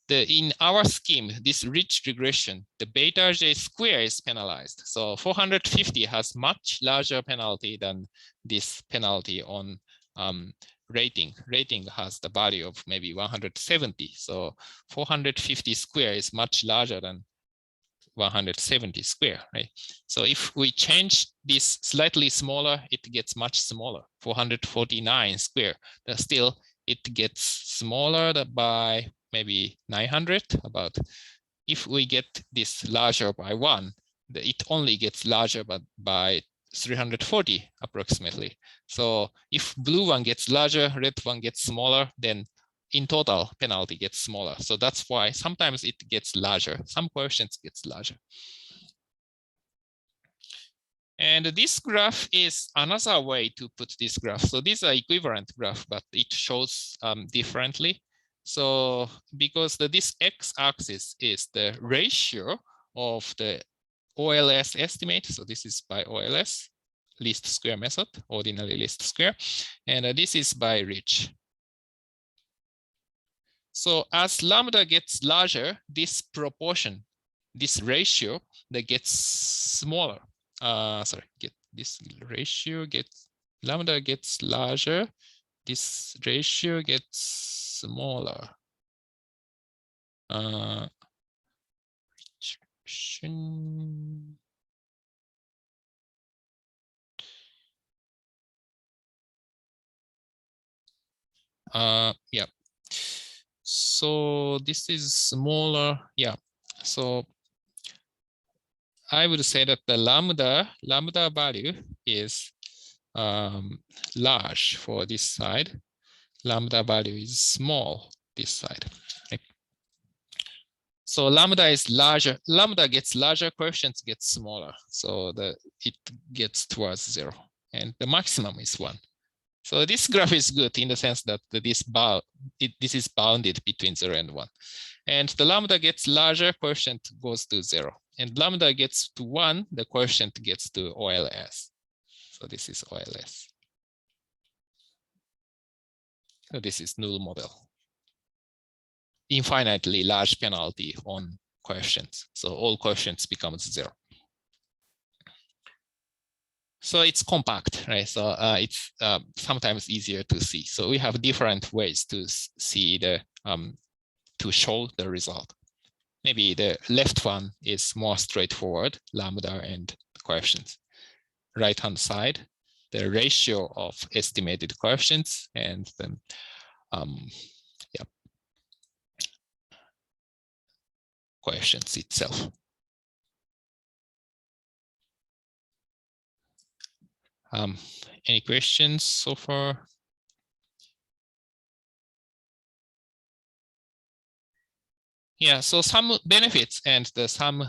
in our scheme, this rich regression, the beta j square is penalized. So 450 has much larger penalty than this penalty on rating. Rating has the value of maybe 170. So 450 square is much larger than 170 square, right? So if we change this slightly smaller, it gets much smaller, 449 square. But still, it gets smaller by maybe 900. About if we get this larger by 1, it only gets larger by 340 approximately. So if blue one gets larger, red one gets smaller, then in total penalty gets smaller. So that's why sometimes it gets larger. Some coefficients gets larger. And this graph is another way to put this graph. So these are equivalent graph, but it shows differently. So because this x-axis is the ratio of the OLS estimate. So this is by OLS, least square method, ordinary least square. And this is by rich. So as lambda gets larger, this proportion, this ratio that gets smaller. This ratio lambda gets larger, this ratio gets smaller. Yeah. So this is smaller. Yeah. So I would say that the lambda value is large for this side. Lambda value is small this side. Okay. So lambda is larger. Lambda gets larger, coefficients get smaller. So it gets towards 0, and the maximum is 1. So this graph is good in the sense that this is bounded between 0 and 1. And the lambda gets larger, coefficient goes to 0. And lambda gets to 1, the coefficient gets to OLS. So this is OLS. So this is null model. Infinitely large penalty on coefficients. So all coefficients becomes 0. So it's compact, right? So it's sometimes easier to see. So we have different ways to see the to show the result. Maybe the left one is more straightforward, lambda and coefficients. Right-hand side, the ratio of estimated coefficients and then coefficients itself. Any questions so far? Yeah, so some benefits and some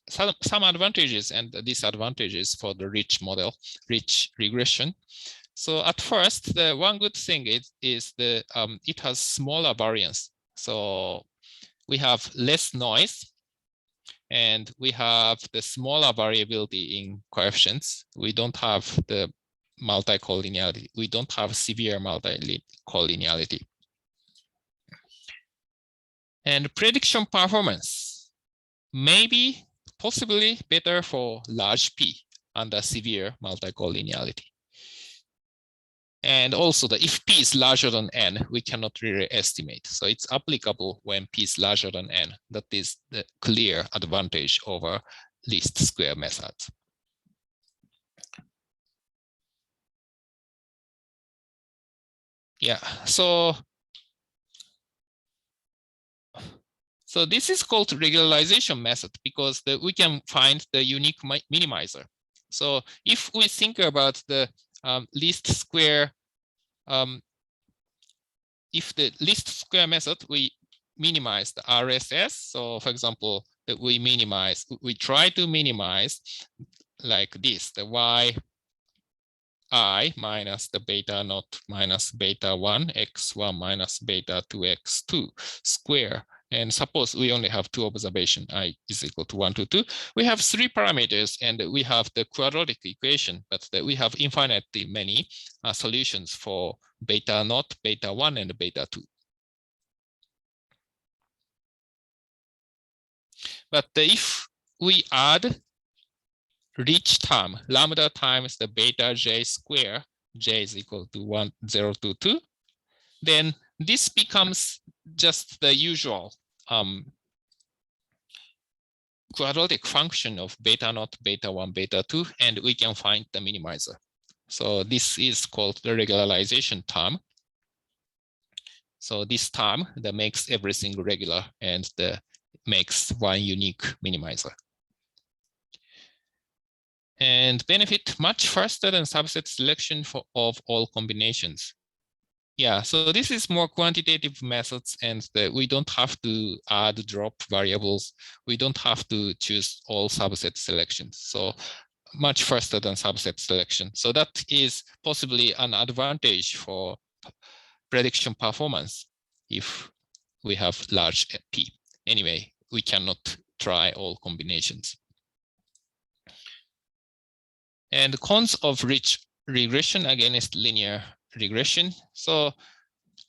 advantages and disadvantages for the rich model, rich regression. So at first, the one good thing is the it has smaller variance. So we have less noise, and we have the smaller variability in coefficients. We don't have the multi-collinearity. We don't have severe multi-collinearity. And prediction performance may be possibly better for large P under severe multi-collinearity. And also, if P is larger than N, we cannot really estimate. So it's applicable when P is larger than N. That is the clear advantage over least square method. Yeah, so this is called regularization method because we can find the unique minimizer. So if we think about the least square, if the least square method, we minimize the RSS. So for example, that we try to minimize like this, the yi minus the beta naught minus beta 1 x1 minus beta 2 x2 square. And suppose we only have 2 observations, I is equal to 1 to 2. We have 3 parameters and we have the quadratic equation, but we have infinitely many solutions for beta naught, beta 1, and beta 2. But if we add rich term, lambda times the beta j square, j is equal to 1, 0 to 2, then this becomes just the usual quadratic function of beta naught, beta 1, beta 2, and we can find the minimizer. So this is called the regularization term. So this term that makes everything regular and makes one unique minimizer. And benefit much faster than subset selection of all combinations. Yeah, so this is more quantitative methods, and we don't have to add drop variables. We don't have to choose all subset selections. So much faster than subset selection. So that is possibly an advantage for prediction performance if we have large P. Anyway, we cannot try all combinations. And cons of rich regression against linear regression. So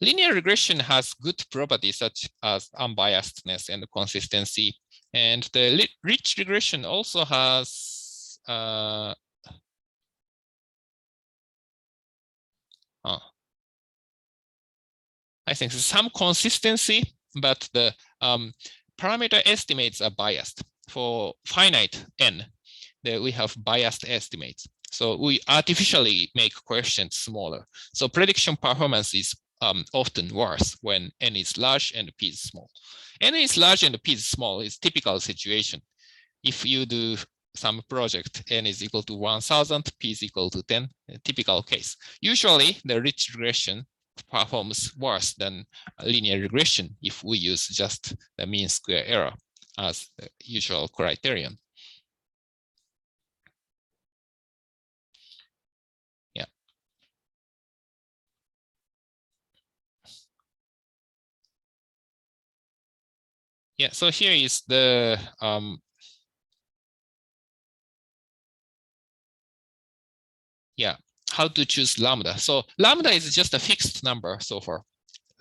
linear regression has good properties such as unbiasedness and consistency. And the rich regression also has I think some consistency, but the parameter estimates are biased. For finite n, we have biased estimates. So we artificially make coefficients smaller. So prediction performance is often worse when n is large and p is small. N is large and p is small is typical situation. If you do some project, n is equal to 1,000, p is equal to 10, a typical case. Usually the rich regression performs worse than linear regression if we use just the mean square error as the usual criterion. Yeah. Yeah, so here is the yeah, how to choose lambda. So lambda is just a fixed number so far.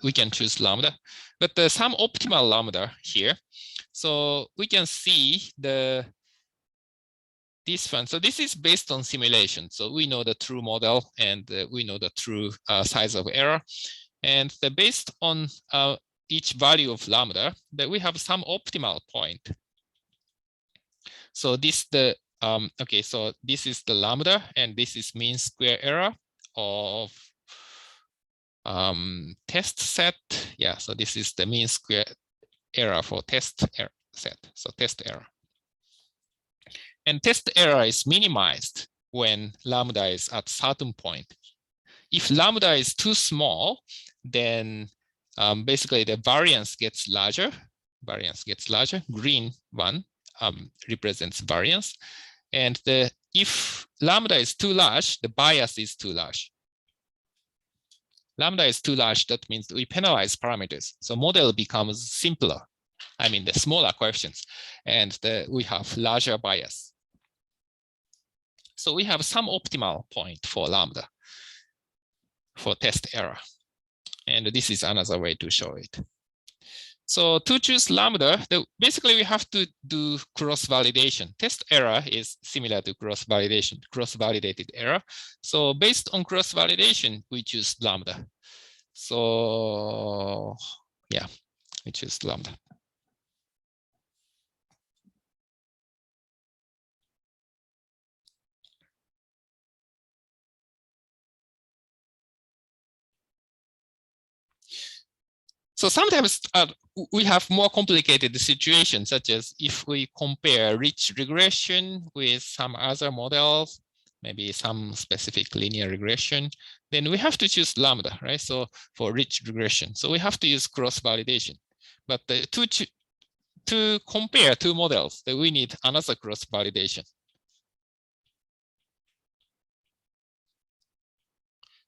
We can choose lambda, but some optimal lambda here. So we can see this one. So this is based on simulation. So we know the true model and we know the true size of error. And based on each value of lambda, that we have some optimal point. So this okay, so this is the lambda, and this is mean square error of test set. Yeah, so this is the mean square error for test error set. So test error. And test error is minimized when lambda is at certain point. If lambda is too small, then basically the variance gets larger. Variance gets larger. Green one represents variance. And if lambda is too large, the bias is too large. Lambda is too large, that means we penalize parameters. So model becomes simpler. I mean, the smaller coefficients, and we have larger bias. So we have some optimal point for lambda for test error. And this is another way to show it. So to choose lambda, basically we have to do cross-validation. Test error is similar to cross-validation, cross-validated error. So based on cross-validation, we choose lambda. So yeah, we choose lambda. So sometimes we have more complicated situations, such as if we compare rich regression with some other models, maybe some specific linear regression, then we have to choose lambda, right? So for rich regression, so we have to use cross-validation. But to compare two models, we need another cross-validation.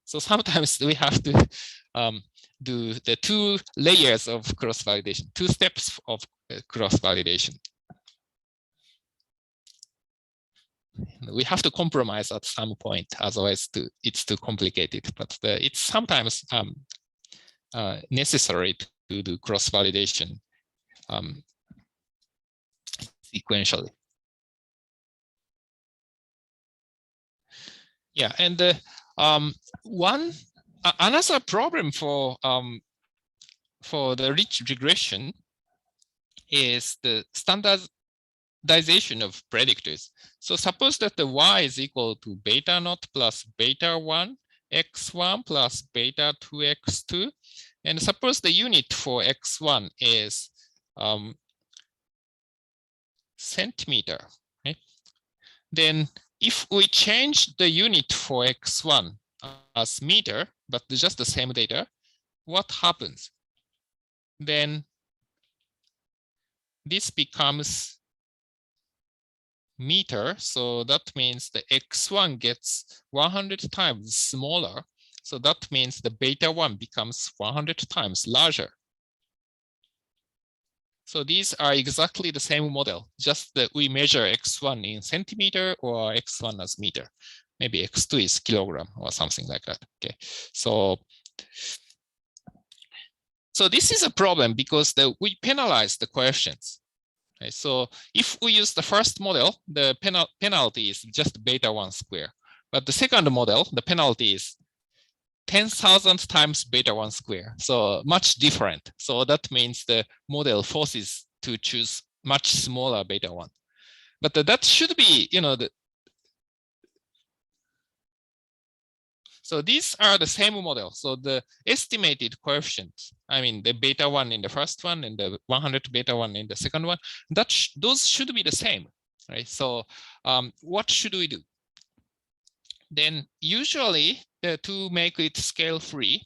So sometimes we have to do the 2 layers of cross-validation, 2 steps of cross-validation. We have to compromise at some point, otherwise it's too complicated. But it's sometimes necessary to do cross-validation sequentially. Yeah, and another problem for the rich regression is the standardization of predictors. So suppose that the y is equal to beta naught plus beta 1 x1 plus beta 2 x2, and suppose the unit for x1 is centimeter, right? Then if we change the unit for x1 as meter, but just the same data, what happens? Then this becomes meter. So that means the x1 gets 100 times smaller. So that means the beta 1 becomes 100 times larger. So these are exactly the same model, just that we measure x1 in centimeter or x1 as meter. Maybe x2 is kilogram or something like that. Okay, so this is a problem because we penalize the coefficients. Okay, so if we use the first model, the penalty is just beta 1 square. But the second model, the penalty is 10,000 times beta 1 square. So much different. So that means the model forces to choose much smaller beta 1. But that should be, so these are the same model. So the estimated coefficients, I mean, the beta 1 in the first one and the 100 beta 1 in the second one, those should be the same, right? So what should we do? Then usually to make it scale free,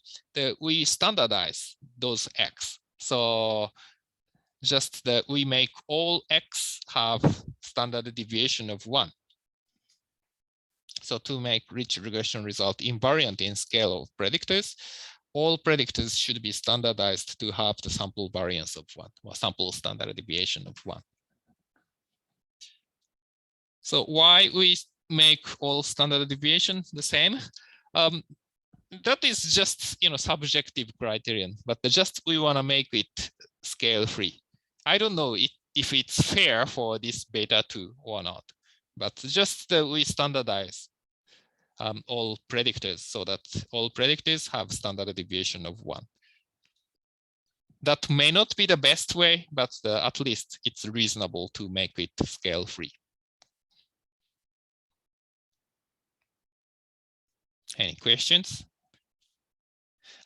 we standardize those x. So just that we make all x have standard deviation of 1. So to make rich regression result invariant in scale of predictors, all predictors should be standardized to have the sample variance of 1 or sample standard deviation of 1. So why we make all standard deviation the same? That is just subjective criterion, but just we want to make it scale free. I don't know if it's fair for this beta 2 or not, but just we standardize all predictors so that all predictors have standard deviation of 1. That may not be the best way, but at least it's reasonable to make it scale free. Any questions?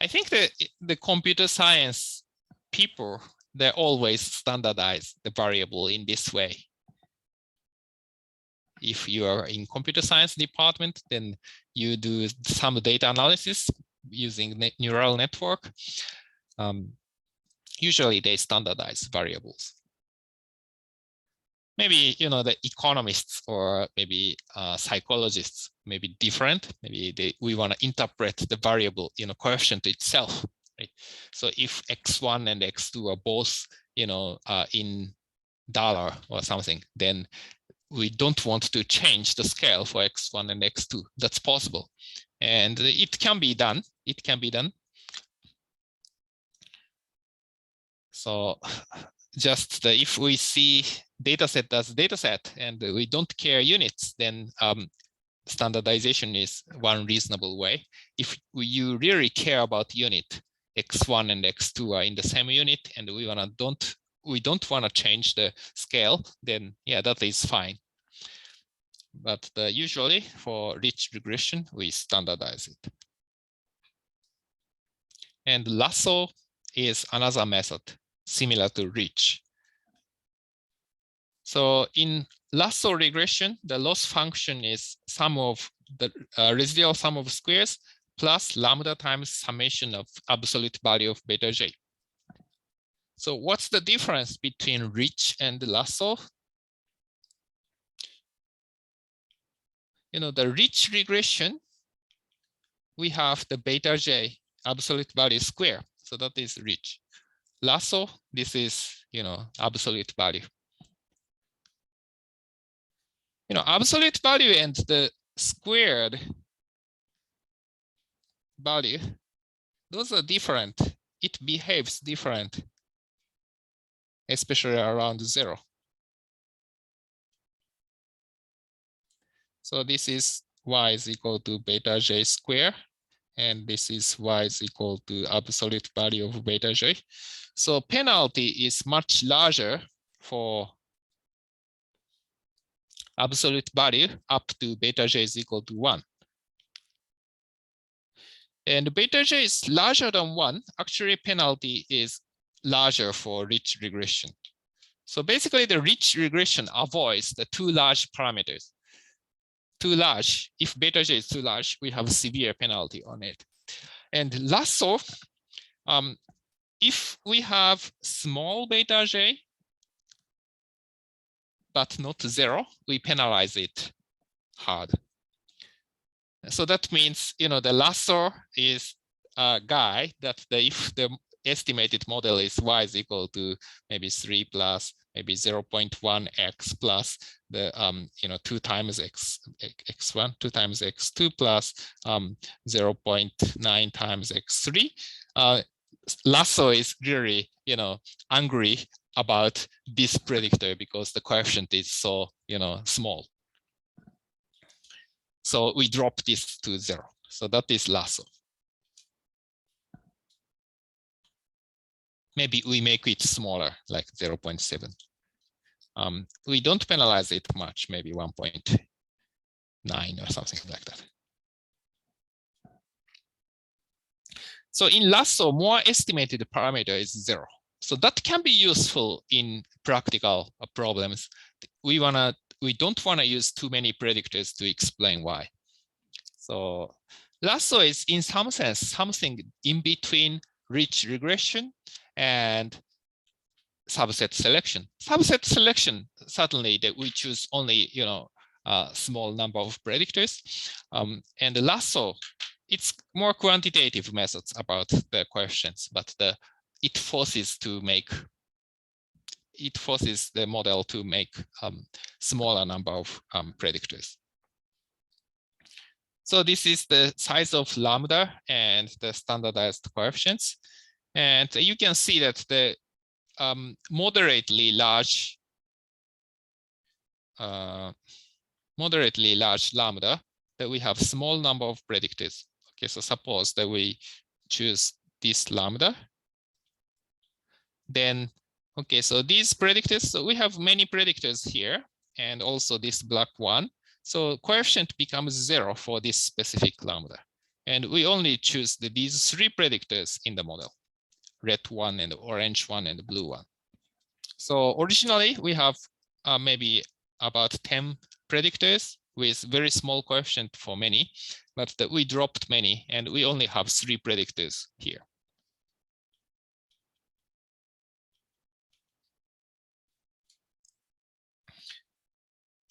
I think the computer science people, they always standardize the variable in this way. If you are in computer science department, then you do some data analysis using neural network. Usually they standardize variables. Maybe the economists or maybe psychologists may be different. Maybe we want to interpret the variable coefficient itself. Right? So if x1 and x2 are both in dollar or something, then we don't want to change the scale for x1 and x2. That's possible, and it can be done. It can be done. So just if we see dataset as dataset and we don't care units, then standardization is one reasonable way. If you really care about unit, x1 and x2 are in the same unit, and we don't want to change the scale, then yeah, that is fine. But usually for rich regression, we standardize it. And Lasso is another method similar to rich. So in Lasso regression, the loss function is sum of the residual sum of squares plus lambda times summation of absolute value of beta j. So what's the difference between rich and Lasso? The rich regression, we have the beta j absolute value square. So that is rich. Lasso, this is, absolute value. Absolute value and the squared value, those are different. It behaves different, especially around 0. So this is y is equal to beta j square, and this is y is equal to absolute value of beta j. So penalty is much larger for absolute value up to beta j is equal to 1. And beta j is larger than 1. Actually, penalty is larger for rich regression. So basically, the rich regression avoids the too large parameters. Too large, if beta j is too large, we have severe penalty on it. And Lasso, if we have small beta j, but not 0, we penalize it hard. So that means, the Lasso is a guy that if the estimated model is y is equal to maybe 3 plus maybe 0.1x plus the 2 times x1, 2 times x2 plus 0.9 times x3. Lasso is really angry about this predictor because the coefficient is so small. So we drop this to 0. So that is Lasso. Maybe we make it smaller, like 0.7. We don't penalize it much, maybe 1.9 or something like that. So in Lasso, more estimated parameter is 0. So that can be useful in practical problems. We don't want to use too many predictors to explain why. So Lasso is in some sense something in between rich regression and subset selection. Subset selection, certainly that we choose only a small number of predictors. And Lasso, it's more quantitative methods about the coefficients, but it forces the model to make smaller number of predictors. So this is the size of lambda and the standardized coefficients. And you can see that the moderately large lambda, that we have small number of predictors. Okay, so suppose that we choose this lambda, then okay, so these predictors, so we have many predictors here, and also this black one. So coefficient becomes 0 for this specific lambda. And we only choose these 3 predictors in the model, red one and orange one and blue one. So originally we have maybe about 10 predictors with very small coefficient for many, but we dropped many and we only have 3 predictors here.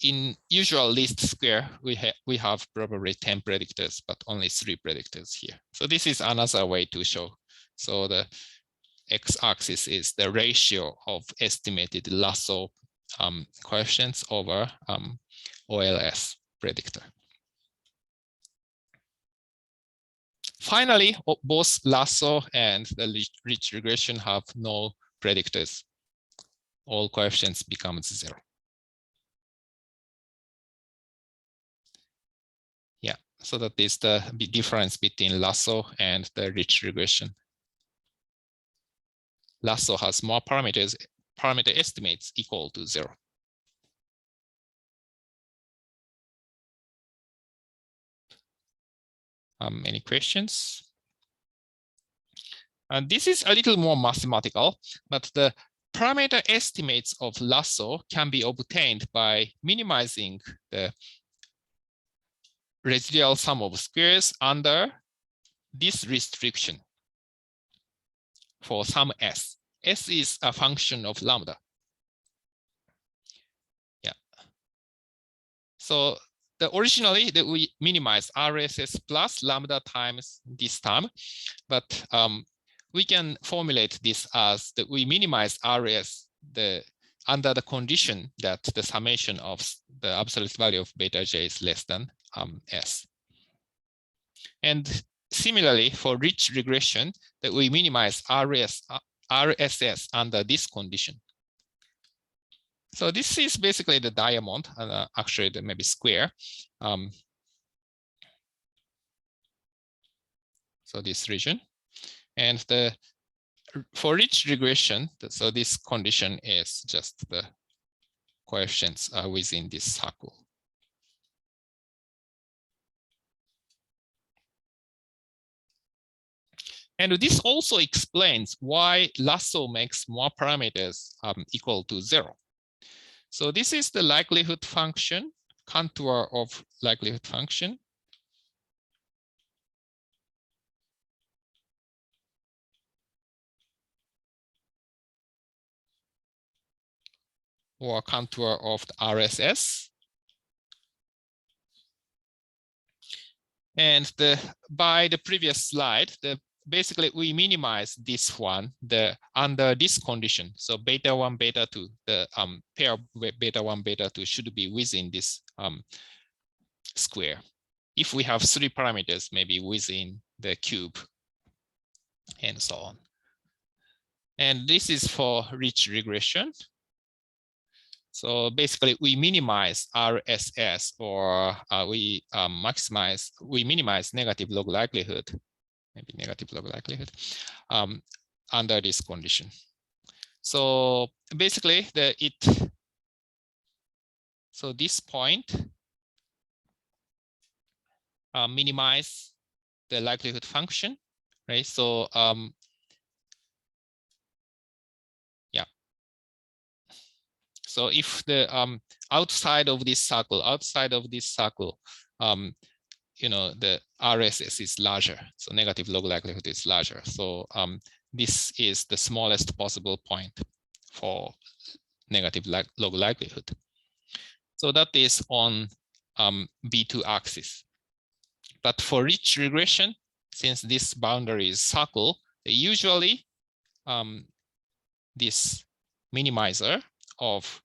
In usual least square, we have probably 10 predictors, but only 3 predictors here. So this is another way to show. So the x-axis is the ratio of estimated Lasso coefficients over OLS predictor. Finally, both Lasso and the rich regression have no predictors. All coefficients becomes 0. Yeah, so that is the difference between Lasso and the rich regression. Lasso has more parameters, parameter estimates equal to 0. Any questions? This is a little more mathematical, but the parameter estimates of Lasso can be obtained by minimizing the residual sum of squares under this restriction for some s. S is a function of lambda. Yeah. So originally that we minimize RSS plus lambda times this term, but we can formulate this as that we minimize RS under the condition that the summation of the absolute value of beta j is less than s. And similarly, for rich regression, that we minimize RSS under this condition. So this is basically the diamond, and actually the maybe square. So this region, and for rich regression, so this condition is just the coefficients within this circle. And this also explains why Lasso makes more parameters equal to 0. So this is the likelihood function, contour of likelihood function. Or contour of the RSS. And by the previous slide, basically we minimize this one under this condition. So beta 1, beta 2, the pair of beta 1, beta 2 should be within this square. If we have 3 parameters, maybe within the cube, and so on. And this is for rich regression. So basically, we minimize RSS, or we minimize negative log likelihood, maybe negative log likelihood, under this condition. So basically, so this point minimize the likelihood function, right? So yeah. So if the outside of this circle, you know, the RSS is larger, so negative log likelihood is larger. So this is the smallest possible point for negative log likelihood. So that is on B2 axis. But for rich regression, since this boundary is circle, usually this minimizer of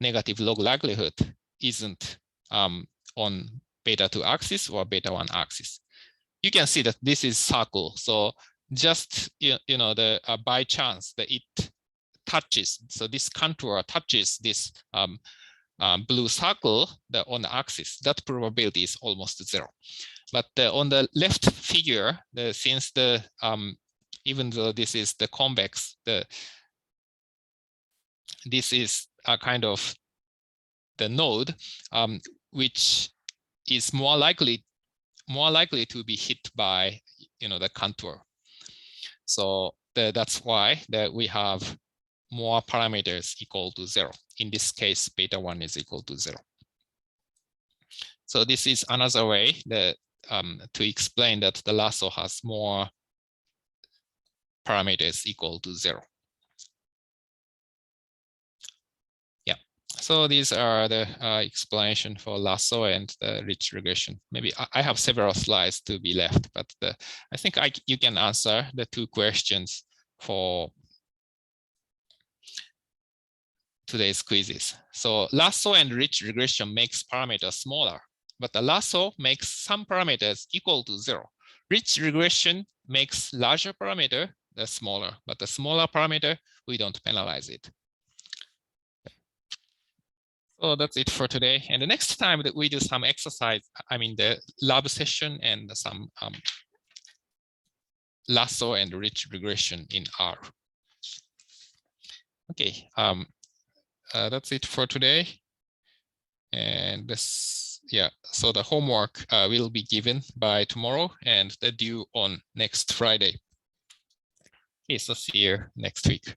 negative log likelihood isn't on beta 2 axis or beta 1 axis. You can see that this is circle. So just the by chance that it touches, so this contour touches this blue circle on the axis, that probability is almost 0. But on the left figure, since the even though this is the convex, this is a kind of the node which is more likely to be hit by the contour. So that's why we have more parameters equal to 0. In this case, beta 1 is equal to 0. So this is another way that to explain that the lasso has more parameters equal to 0. Yeah, so these are the explanation for lasso and the rich regression. Maybe I have several slides to be left, but I think you can answer the 2 questions for today's quizzes. So lasso and rich regression makes parameters smaller, but the lasso makes some parameters equal to 0. Rich regression makes larger parameter, the smaller, but the smaller parameter, we don't penalize it. So that's it for today. And the next time that we do some exercise, I mean the lab session and some lasso and rich regression in R. Okay, that's it for today. And this, yeah, so the homework will be given by tomorrow and the due on next Friday. Okay, so see you next week.